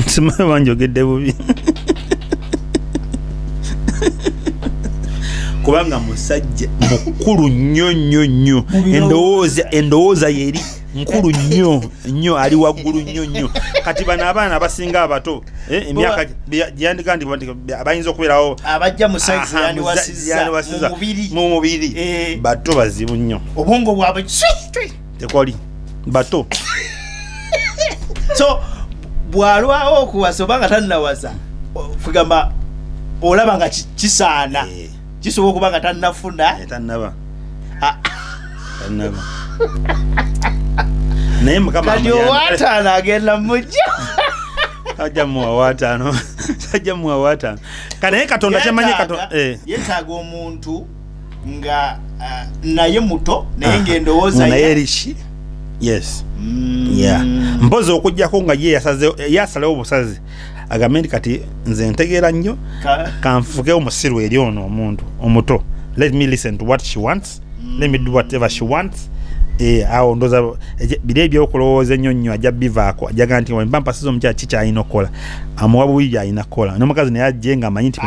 simanyi banjogedde bubi kubanga musajja mukulu nnyo endowooza yeri nkulu nnyo ali waggulu nnyo kati bano abaana abasinga abato emyaka gyandiga ndi abayinza okubeerawo abajja mu size yandiwasiza mu mubiri bato bazibu nnyo obwongo bwabwe tekoli bato so bwalwawo okuwasa oba nga tannawasa kugamba olaba nga kisaana kisobola okuba nga tannafuna tannaba naye mukama kati owataano agenda mujja sajja muwa wataano kanaye Katonda kyamanyi yetaaga omuntu nga naye muto naye ng'endowooza naye rishi yes mpozi okujjako nga ye yasalawo obusazi agambe nti kati nze ntegeera nnyo kanfukewo musiru eri ono omuntu omuto let me listen to what she wants let me do whatever she wants awo ndoza biri ebyokulowooza ennyo ajja bivaako ajaga nti mpampasiza omukyala kikyalina okukola amuwa bubi byalina kukola n'omukazi naye ajje nga amanyi nti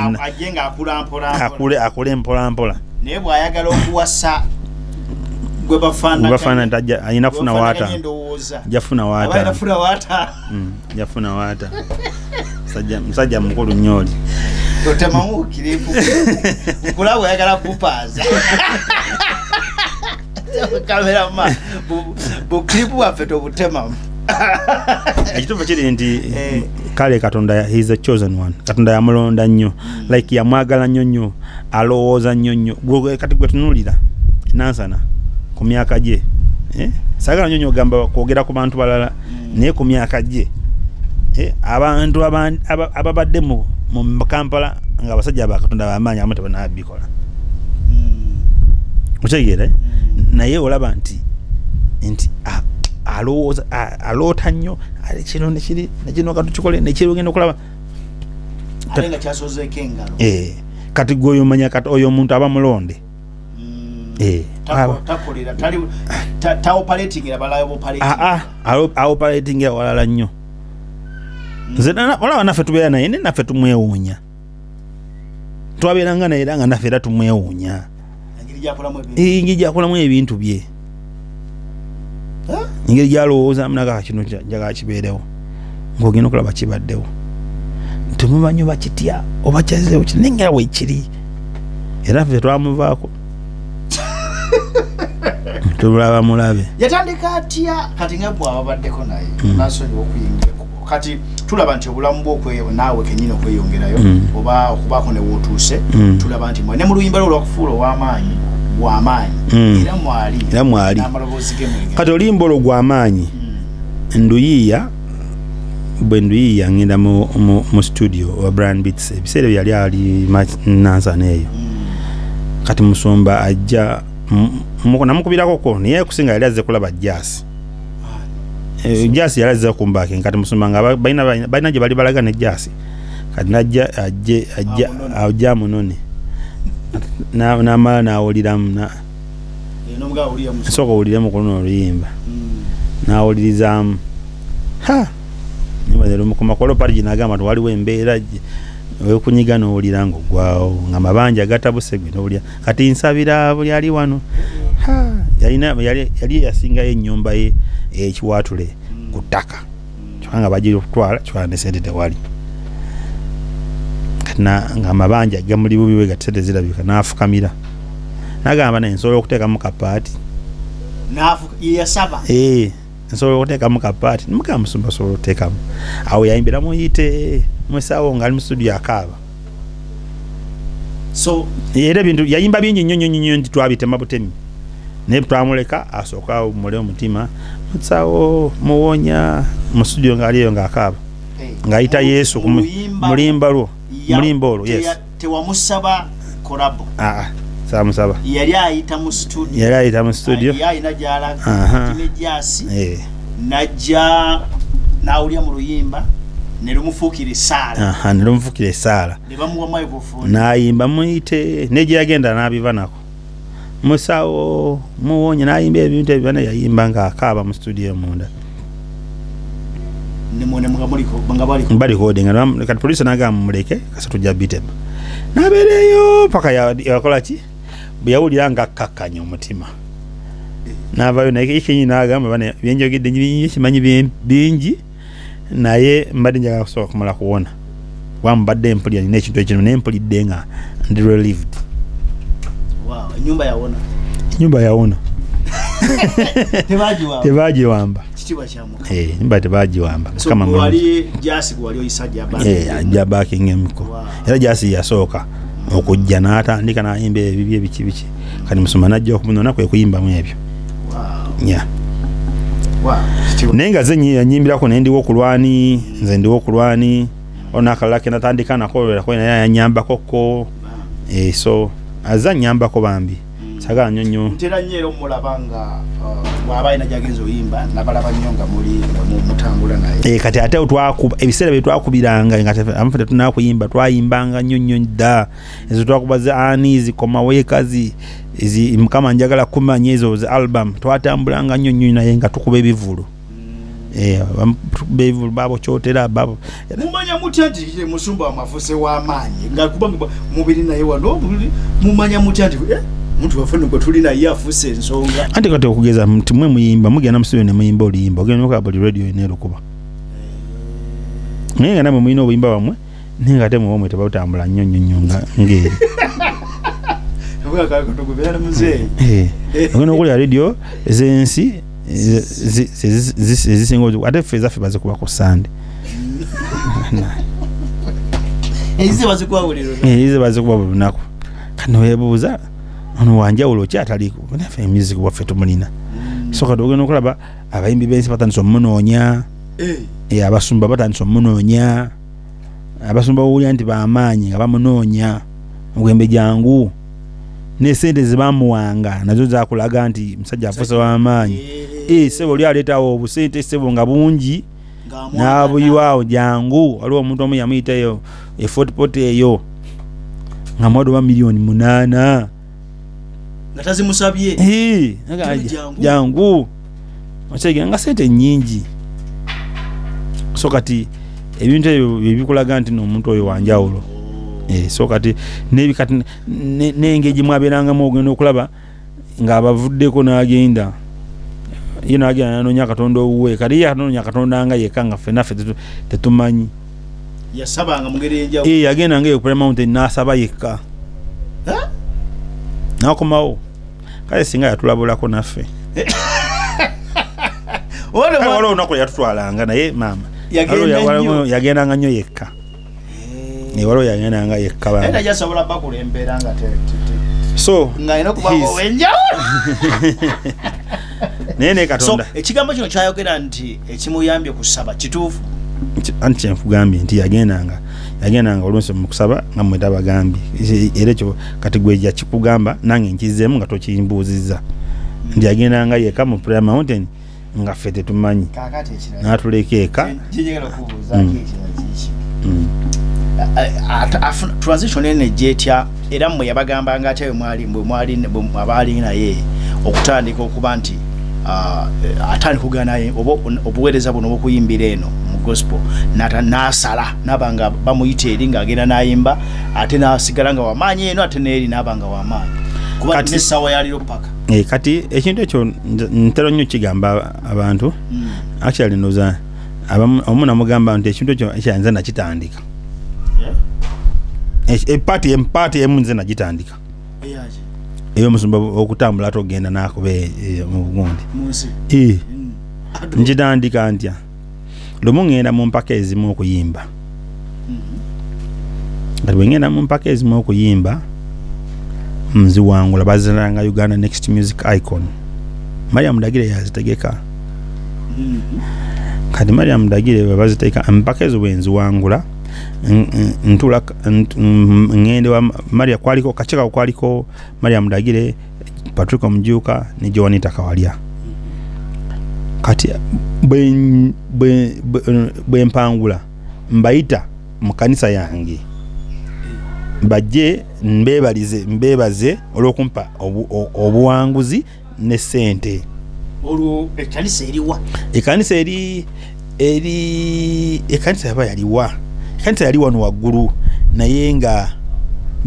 akule mpolampola naye bw'ayagala okuwasa gwe bafaana nti alina kufuna waata jafuna waata musajja mukulu nnyo oli otemamu kiripu kulaba bw'ayagala kupaaza kamerama bukiripu waffe tobutemamu ekituufu kiri nti kale Katonda he's a chosen one Katonda yamulonda nnyo like yamwagala nnyo alowooza nnyo kati gwe tunuulira nansana ku myaka gye sagala nnyo ogamba kwogera ku bantu balala naye ku myaka gye abantu ababadde mu Kampala nga abasajja ba Katonda bamaanyi abamu tebanabikola okyegere naye olaba nti alowooza aloota nnyo kino nekino katukikole nekirogenda okulaba kati gwe oyomanya kati oyo omuntu aba mulonde operating walala nnyo nze olaba naffe tubeera naye naffe tumwewuunya twabeeranga naye era nga naffe era tumwewuunya engeri gyakolamu ebintu bye engeri gyalowooza munaka kino njagala kibeerewo ng'ogenda okulaba kibaddewo temumanyi oba kitya oba kyazeewo kinengera weekiri era ffe twamuvaako tubulaba mulabe yatandika atya kati nga bw'aba baddeko naye nasonyiwa okuyingira kati tulaba nti obulamu bw'okweyo naawe kenyini okweyongerayo oba okubaako ne wootuuse tulaba nti ne mu luyimba lwo lwakufuula ow'amaanyi gw'amaanyi era mwali n'amaloboozi ge mwenge kati oluyimba olwo gw'amaanyi nduyiiya bwe nduyiiya ngenda mu studio wa Brand Beats ebiseera byali ali nansana eyo kati musumba ajja namukubirako naye kusinga yali azze kulaba jazz jazz yali azze kumbake kati musumba nga balina gye bali balaga ne jazz kati najja ajja munone n'amala n'awuliramu sooka owuliremu ku luno oluyimba n'awulirizaamu kumakolo pali ginagamba twaliwo embeera wekunyiga n'owulira ng'oggwawo nga mabanja gatabuse gwe n'owulira kati nsabira buli ali wano yali yasingayo ennyumba ye ekiwaatule ku ttaka kyokanga bagiri okutwala kyokanga ne sente tewali kati nga amabanja gamuli bubi we gati sente zirabika n'afukamira n'agamba naye nsobola okuteekamu kapaati yasaba nsobola okuteekamu kapaati nimugamba musumba sobola okuteekamu awo yayimbira muyite mwesawo nga ali mu studio akaaba so era ebintu yayimba bingi nnyo nti twabitema butemi naye twamuleka asooka mule omutima mutsawo muwonya mu studio ng'aliyo ng'akaaba ng'ayita Yesu ku mulimba olwo yes tewamusaba kolabo samusaba yali ayita mu studio yalina gyalaga kimejasi najja nawulya mu luyimba nelumufuukira essaala nebamuwa microphone n'ayimba muyite negye yagenda n'abiva nako musawo muwonye n'ayimba ebintu ebibana yayimba ng'akaaba mu studio munda balikodinga kati polisi n'agamba muleke kasa tujja bitema n'abeereyo paka yakola ki bwe yawulira nga akkakkanya omutima n'avayo naye ekenyi n'agamba bana byenjogedde bingi kimanyi bingi naye mbadde njagala kusooka kumala kuwona wambadde mpulira nina ekintu ekino naye mpulidde nga ndi relieved ennyumba yawona tebagiwamba nyumba tebagiwamba jabaking emuko era jasi yasooka okujja n'atandika n'ayimba ebibye biki kati musoma najja okumunona kwe kuyimbamu ebyo naye nga ze yanyimbirako naye ndiwo okulwani nze ndiwo okulwani onakalake natandika nakolwerako naye yanyambakoko so aza nyambako bambi sagala nnyo ntera nnyo era omulaba nga bw'aba alina gy'agenza oyimba nabalaba nnyo nga mutambula naye kati ate ebiseera bye twakubiranga nga amufe tetunakuyimba twayimbanga nnyo dda ezo twakuba ze anizi komawekazi ezi mukama njagala kumanya ezo ze album twatambulanga nnyo naye nga tukuba ebivulu bevulu babo kyotera babo mumanya mutya nti musumba wamafuse w'amaanyi nga kubanga mubiri naye wano mumanya mutya nti muntu wafuna ngo tulina yafuse ensonga ante kati okugeza mti mwe muyimba mugenda musubire ne muyimba oluyimba ogenda okaba buli radio nerukuba naye nga namwe muyina obuyimba bamwe naye nga ate mwe tebawutambula nnyo nga ngeri ogenda okulya radio ezensi zisinga ate ffe ezaffe bazikuba ku sande ezize bazikuba buli lunaku kati neweebuuza ono wanjawulo ki ataliko naffe emiziki waffe tumulina so kati ogenda okulaba abayimbi b'ensi batandisa omunoonya abasumba batandisa omunoonya abasumba bawulira nti bamaanyi nga bamunoonya Bugembe jangu n'esente zibamuwanga nazo zakulaga nti musajja afuse w'amaanyi sebo oli aleetawo obusente sebo nga bungi n'abuyiwaawo jangu waliwo omuntu omu yamuyitayo efotipoti eyo nga mwadoba miliyoni 8 natazimusabye jangu okyegera nga sente nyingi so kati ebintu ebyo bikulaga nti n'omuntu oyo wanjawulo So kati nebi kati n'engeri mwabeerangamu ogenda okulaba ng'abavuddeko n'agenda ye n'agenda n'anoonya Katonda owuwe kati ye anoonya Katonda nga yekka nga ffenaffe tetumanyi yasabanga mu ngeri enjawulo yagenda nga Pale Mountain n'asaba yekka n'akomawo kale singa yatulabulako naffe waliwo olunaku yatutwalanga naye maama yagendanga nnyo yekka waliwo yagendanga yekka era yasobola bakulembera nga so ng'alina okubaako wenjawulo naye ne Katonda so ekigambo kino kyayogera nti ekimuyambye kusaba kituufu anti kyenfugambye nti yagendanga olunsi mu kusaba nga mmwe tabagambye era ekyo kati gwe yakikugamba nange nkizeemu nga tokimbuuzizza nti yagendanga yekka mu Pale Mountain nga ffe tetumanyi n'atuleka eka transition ene jetya era mmwe yabagambanga ate mwali abaali naye okutandika okuba nti atandika kugana naye obuweereza buno obukuyimbira eno mu gospel n'asala n'abanga bamuyita eri ng'agenda n'ayimba ate n'asigala nga wamaanyi eno ate n'eri n'abanga wamaanyi kuba n'essaawa yaliro paka kati ekintu ekyo ntera nnyo kigamba abantu actually noza omu namugamba nti ekintu ekyo ekyanze nakitandika empaati emu nze nagitandika ey'omusumba okutambula togenda n'akube mu bugundi nkitandika ntya lumu ngenda mu mpaka ezimu okuyimba kati bwe ngenda mu mpaka ezimu okuyimba nziwangula baziranga Uganda Next Music Icon Mariam Dagire yazitegeka kati Mariam Dagire bwe baziteeka mpaka ezo bwe nziwangula ntula ngende wa Maria kwaliko kacheka kwaliko Mariam Dagire Patrick Mjuka ni Joanita Kawalya kati bwe mpangula mbaita mu kanisa yange bajje mbebaze olwokumpa obuwanguzi ne sente olwo ekanisa yaliwa no waggulu naye nga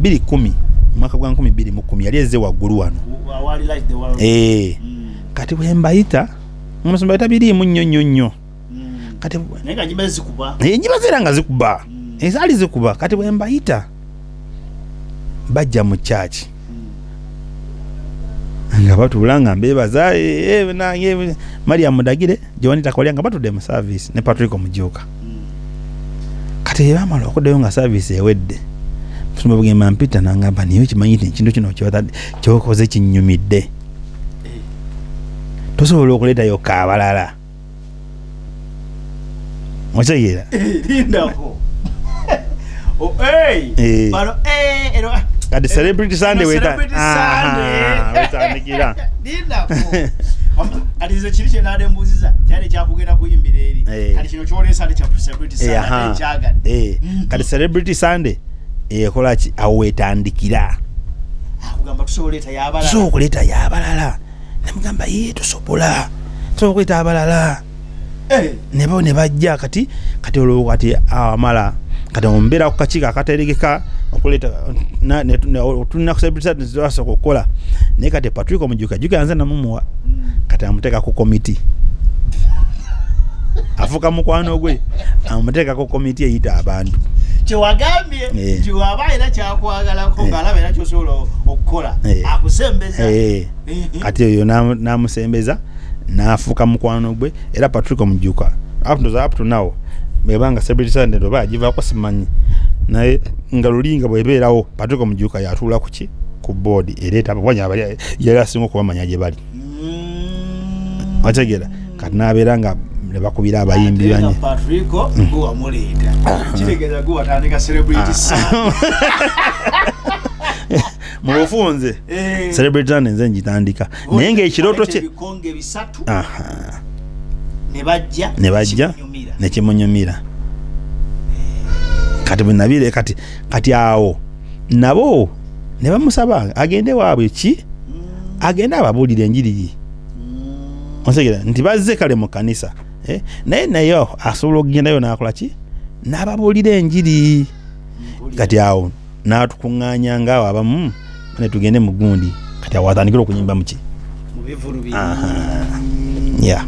2010 mwaka gwa 2010 yali eze waggulu wano kati bwe mbayita omusumba yita biriimu nnyo kati nyiba ziranga zikuba ezaali zikuba kati bwe mbayita bajja mu church nga batuula nga mbebaza nange Mariam Dagire Joanita Kawalya nga batudde mu service ne Patrick Mjuka kati bamala okuddayo nga service ewedde musumba Bugembe mpita nangamba niyo kimanyi nti ekintu kino kyokoze kinnyumidde tosobola okuleetayo kaabalala okitegera kati Celebrity Sunday wetandikira atize kiri kye nadembuziza kyali kyakugenda kuyimbira eri kati kino kyolesa ati kya Celebrity Sunday kyagadde kati Celebrity Sunday ekola ki awetandikira akugamba tusoboleta yabalala tusoboleta yabalala namugamba tusobola tusoboleta abalala nebo ne bajja kati olwo kati amala kati ombera ku kakiiko akateregeka okuleta tulina ku Celebrity Sunday zibasobola okukola naye kati Patrick Mjuka yanze namumuwa kati amuteeka ku komiti afuka mukwano gwe amuteeka ku komiti eyita abantu kyewagambye nti waba era kyakwagalako ng'alaba era kyosobola okukola akusembeza kati eyo n'amusembeza n'afuuka mukwano gwe era Patrick Mjuka up to now bwebanga Celebrity Sunday oba agivaako simanyi naye nga lulinga bwebeerawo Patrick Mjuka yatuula kuki ku board ereeta abawanya abali yali asinga okubamanya gye bali wategera kati n'abeera nga ne bakubira abayimbi banye Patrick wamuleeta kitegeeza gwe watandika Celebrity Sunday mu bufunze Celebrity Sunday nze njitandika naye ng'ekirooto kye ebikonge bisatu ne bajja ne kimunyumira kati bwe nabire kati awo nabo ne bamusaba agende waabwe ki agende ababuulira enjiri onsegera nti bazze kale mu kanisa naye asobola okugendayo n'akola ki n'ababuulira enjiri kati awo n'atukuŋŋaanya ngaawo abamu ne tugende mu gundi kati awatandikira okunyimba muki mu bivulu bi yeah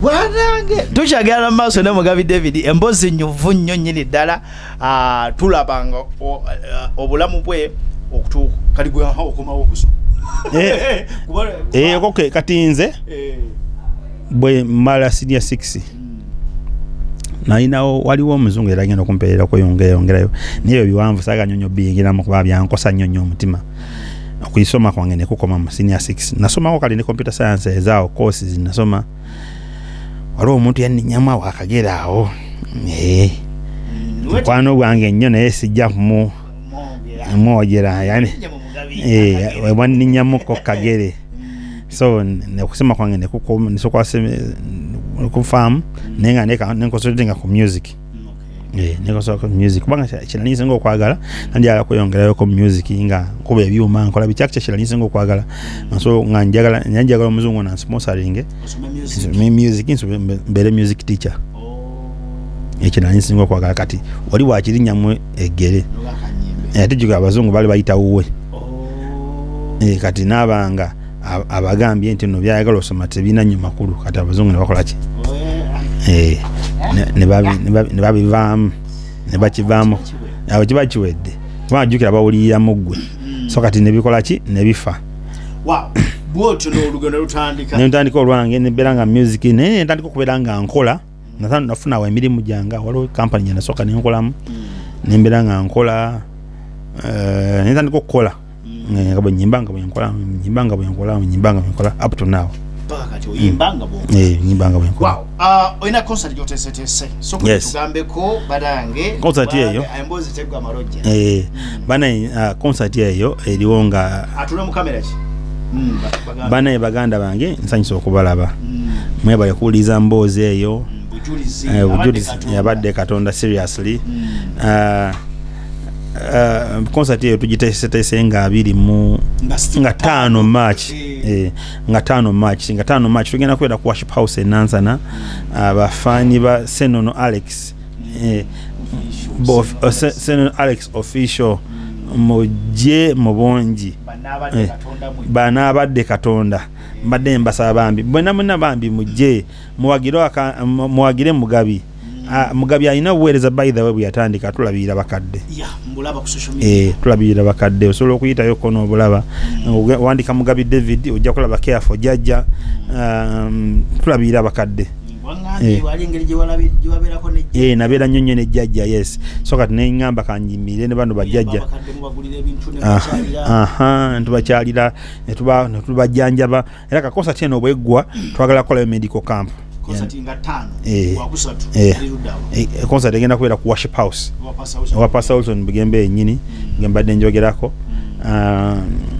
wanange tukyagala maaso ne Mugabi David emboozi nyuvu nnyo nnyini ddala tulabanga obulamu bwe okutuuka kali gwe okomawo okusoma okay kati nze bwe mala senior 6 nainawo waliwo omuzungu era agenda okumpeerera kweyongerayo niyo biwanvu saaga nyonyo biyingiramu kuba byankosa nnyo omutima okuyisoma kwange ne kukoma mu senior 6 nasomako kali ne computer science ezaawo courses nasoma waliwo omuntu yanninyamu awo akagera awo mukwano gwange nnyo naye sijja kumwogera yani wanninyamuko kagere so nekusema kwange nekufaamu naye nga nenkonsultinga ku music nekosoka ku music kubanga kinani nsinga okwagala nandyala kweyongerayo ku music nga nkuba ebyuma nkola bikyaki kinani nsinga okwagala so nga njagala omuzungu nansponsoring music mbeere music teacher ekinani nsinga okwagala kati wali wakirinyamu eggere ate juga abazungu bali bayita wuwe kati nabanga abagambye nti no byayagala osoma tebina nnyo makulu kati abazungu ne bakola ki ne babivaamu ne bakivaamu awo kiba kiwedde bajjukira bawulirira mu ggwe so kati ne bikola ki ne bifa bwotyo n'olugendo lutandika ne ntandika olwange ne mbeera nga music naye ntandika okubeera nga nkola nafunawo emirimu gyange waliwo kampani gye nasooka ne nkolamu ne mbeera nga nkola ne ntandika okukola nga bwe nyimbanga bwe nkola up to now oyimbanga nyimbanga olina concert gyoteeseteese sokuba tugambeko badange concert eyo emboozi tegwa amalojja bana concert eyo eriwo nga atule mu kamera ki bana baganda bange nsanyusa okubalaba mwebale kuwuliriza mboozi eyo bujulizi yabadde Katonda seriously concert eyo tugiteeseteese nga 5 March nga 5 March tugenda kwera ku worship house enansana abafaani ba Senono Alex Senono Alex official mujje mubongi bana abadde Katonda mbadde mbasaba bambi bonna bambi mujje muwagire Mugabi Mugabi alina obuweereza by the way bwe yatandika tulabirira bakadde mbulaba ku social media tulabirira bakadde osobola okuyitayo kono obulaba wandika Mugabi David ojja kulaba careful jajja tulabirira bakadde nabeera nnyo ne jjajja yes so kati neŋŋamba kanyimirire ne bano bajjajja ntubakyalira netubajjanjaba era kakosa kyeno obweggwa twagala kukolayo medical camp concert egenda kubeera ku worship house wa Pastor Wilson Bugembe ennyini ngembadde njogerako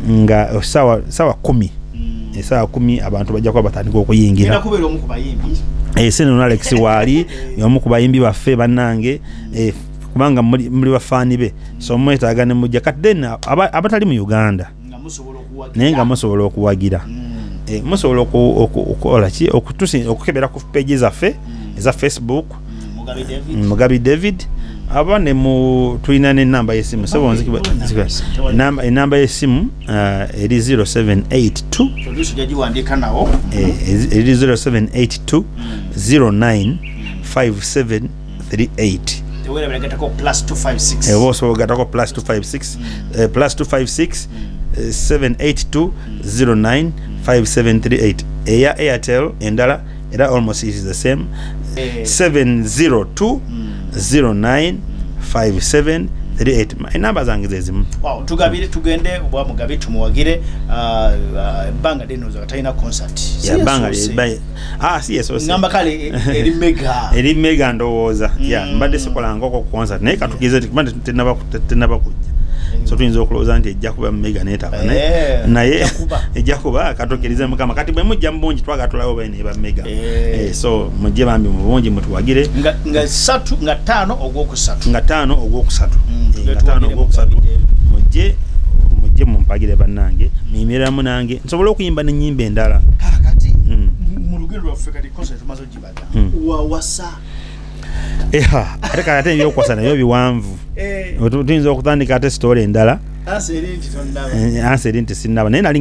nga sawa 10 abantu bajja kuba batandika okuyingira Senono Alex waali omu ku bayimbi baffe bannange kubanga muli bafaani be so mwetaaga ne mujja kati then abatali mu Uganda naye nga musobola okuwagira musobola okukola ki okukebera ku page zaffe eza Facebook Mugabi David abane tulina n'ennamba y'essimu enamba y'essimu eri 0782 095738 +256 782 095738 eya Airtel endala era almost is the same 702 095738 enamba zange zezimu tugabire tugende obwa Mugabi tumuwagire banga denoza katayina concert ngamba kale eri mega ndowooza mbadde sikola ngoko concert naye katugize tenaba kujja so tuyinza okulowooza nti ejja kuba mega netaba naye ejja kuba katokerize Mukama kati bwe mujja mubungi twagatulawo bene ba mega so mujje bambi mubungi mutuwagire nga 5 ogwokusatu mujje mumpagire bannange mimiriramu nange nsobola okuyimba n'ennyimba endala kati mu lugendo lwaffe kati concert tumaze ogibada wawasa ate ebyokuwasa nayo biwanvu tuyinza okutandika ate story endala anseri nti sinnaba naye nali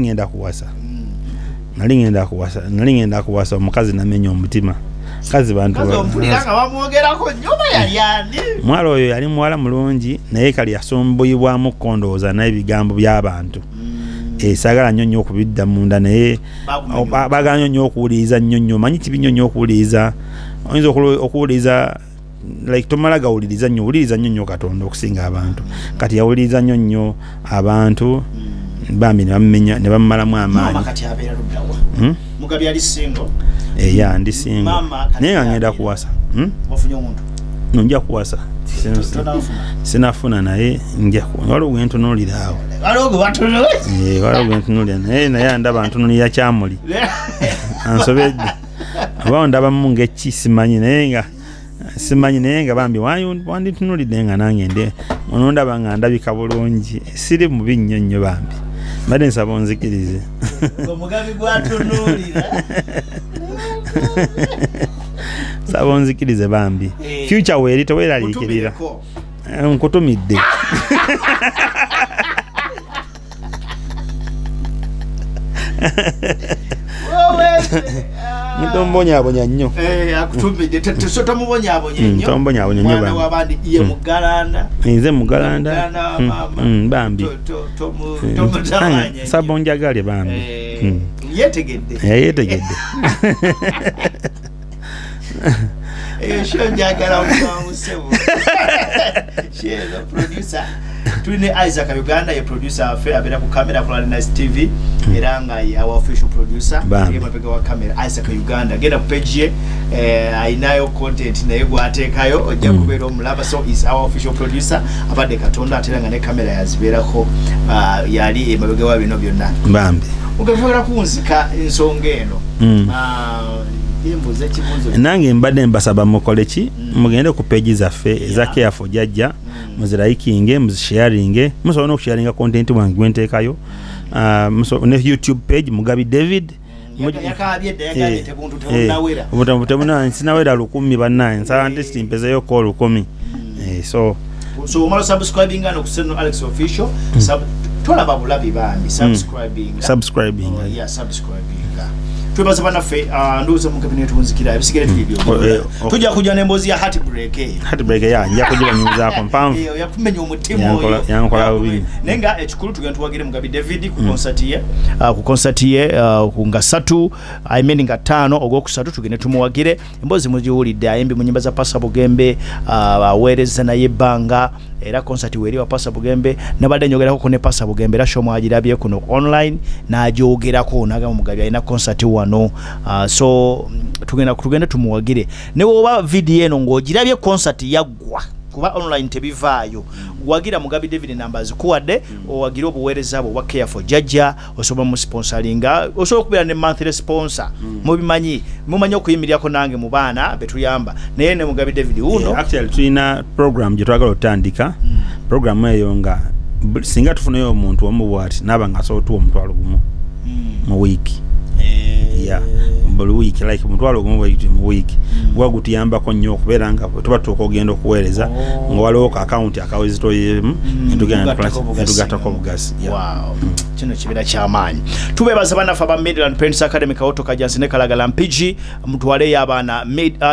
ngenda kuwasa omukazi namenya omutima kazi bantu mwala oyo yali muwala mulungi naye kali yasombuyibwamu kondooza n'ebigambo by'abantu saagala nnyo okubidda munda naye bagala nnyo okuwuliriza nnyo manyi kibi nnyo okuwuliriza oyinza okuwuliriza like tomala gawuliriza nnyo Katonda okusinga abantu kati yawuliriza nnyo abantu bambi ne bamumalamu amaanyi Mugabi yali single ndi single naye nga ngenda kuwasa nja kuwasa sinafuna naye waliwo gwentunuulira awo naye ndaba ntunulira kyamuli ansobedde oba ndabamu ng'eki simanyi naye nga bambi wanditunulidde nga nange ndaba nga ndabika bulungi siri mubi nnyo bambi mbadde nsaba onzikirize Omugabi gwatunuulira saba onzikirize bambi future weeri teweeraliikirira nkutumidde Mutombonyabonya nnyo. Akutumidde totomubonyabonya nnyo. Tombonyabonya nnyo bambi. Wabandi ye Mugalanda. Nze Mugalanda. Bambi. Tomutamanya. Sabonjagale bambi. Yetegedde. Yetegedde. Shonjagala omusebo. She the producer. Tune Isaac Uganda, your producer abera ku camera ku Nice TV. Eranga our official producer. Yemapega wa camera Isaac Uganda. Genda ku page ye ainayo content naye gwatekayo ojja kubeera omulaba, so is our official producer. Abadde Katonda ateranga ne camera yaziberako yali emabega wa bino byonna. Bambi. Ukavura kunzika ensonga eno. Nange mbadde mbasaba mukoleki mugende ku page zaffe eza Careful Jajja muzirayikinge muzisharinge musobola okusharinga content wange gwenteekayo ne YouTube page Mugabi David tebuna sinawera 10 bannange nsaba nti simpezeyo ko 10 so omala subscribing ano kuseno Alex official tola babulabi bambi subscribing tubaza bana fe ndoza mu cabinet tunzikira ebisigere tibyo tujja kujja nembozi ya heartbreak ya njja kujja nyuza ko mpamvu yakumenya umutima oyo yankola ubi nenga ekikulu tugenda tuwagire Mugabi David ku concert ye ku nga 3 I mean nga 5 ogwokusatu tugende tumuwagire embozi mujiwulidde ayimbi mu nyimba za Pasa Bugembe awereza naye banga era concert weri wa Pasa Bugembe nabadde nyogerako ku ne Pasa Bugembe rasho mwagirabye kuno online najogerako naga Mugabi ayina concert wano so tugenda tumuwagire ne woba video eno ng'ogirabye concert yaggwa kuba online tebivaayo wagira Mugabi David numbers kuwadde owagira obuweereza bwo wa Careful Jajja osoba mu sponsoringa osobola kubeera ne monthly sponsor mubimanyi mumanyi okuyimiryako nange mu baana betuyamba naye ne Mugabi David uno actually tulina program gye twagala otandika program eyo nga singa tufunayo omuntu omubwati naba nga asobola tuwa omutwalo gumu mu wiki buli week like mutwalo gumu mu week gwagutiyambako nnyo okubeera nga tuba tukogenda okuweereza nga waliwo ka account akawezito yemu tugatako bugasi kino kibeera kyamaanyi tubeebaza banafe aba Midland Parents Academy Kawoto Kajansi ne Kalagala Mpigi mutwale y'abaana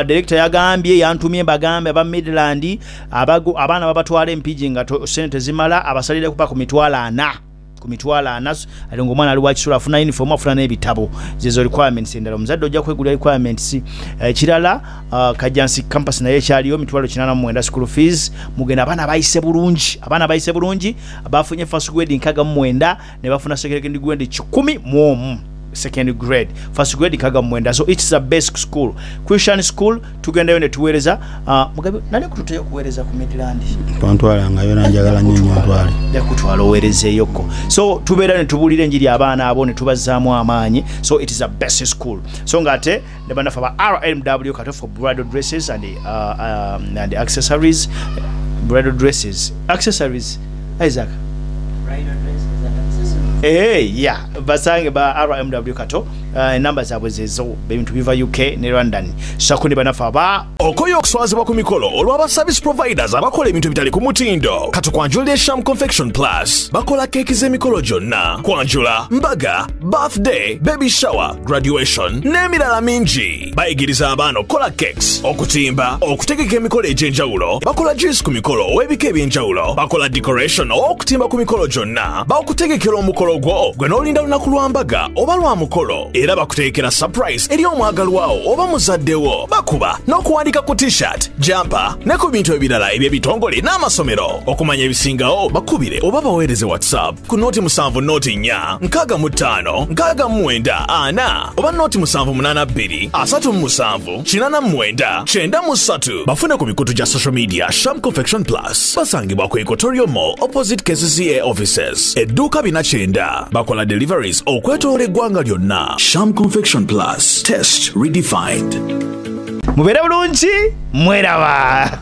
director yagambye yantumye bagambe aba Midland abaana babatwale Mpigi nga sente zimala abasalire kuba ku mitwalo 4 anasu alongo omwana ali wakisula afuna uniform afuna n'ebitabo zezo requirements endala omuzadde ojja kwegulira requirements kirala Kajansi campus naye kyaliyo mitwalo 89 school fees mugenda abaana bayise bulungi abafunye first grade nkaga mu 9 ne bafuna second grade 10 second grade first grade kaga mwenda, so it's a basic school Christian school tugendayo ne tuweereza Mugabi nani kututeyo kuweereza ku Midland twantwala nga yona njagala nnyo ntwale ya kutwala oweereze yoko, so tubeera ne tubulira enjiri abaana abo ne tubazaamu amaanyi, so it is a basic school so ngate ne banafa ba RMW kato for bridal dresses and accessories bridal dresses accessories Isaac bridal dresses basange ba RMW kato enamba zaabwe zezo ebintu biva UK ne London sako ne banafa aba okoyo okuswazibwa ku mikolo olw'aba service providers abakola ebintu ebitali ku mutindo katukwanjulira Sham Confection Plus bakola keeki z'emikolo gyonna kwanjula mbaga birthday baby shower graduation n'emirala mingi bayigiriza abaana okukola cakes okutimba okutegeka emikolo egy'enjawulo bakola juice ku mikolo ow'ebika eby'enjawulo bakola decoration okutimba ku mikolo gyonna bakutegekera omukolo gwo gwe n'olinda lunaku lwa mbaga oba lwa mukolo era bakutegekera surprise eri omwagalwawo oba muzaddewo bakuba n'okuwandika ku t-shirt jumper ne ku bintu ebirala eby'ebitongole n'amasomero okumanya ebisingawo bakubire oba baweereze whatsapp ku nooti 7 nooti 4 65 69 4 oba nooti 782 37 89 93 bafune ku mikutu gya social media Sham Confection Plus basangibwa ku Equatorial Mall opposite KCCA offices edduuka 49 bakola deliveries okwetoola eggwanga lyonna. Sham Confection Plus, taste redefined. mubeere bulungi mweraba.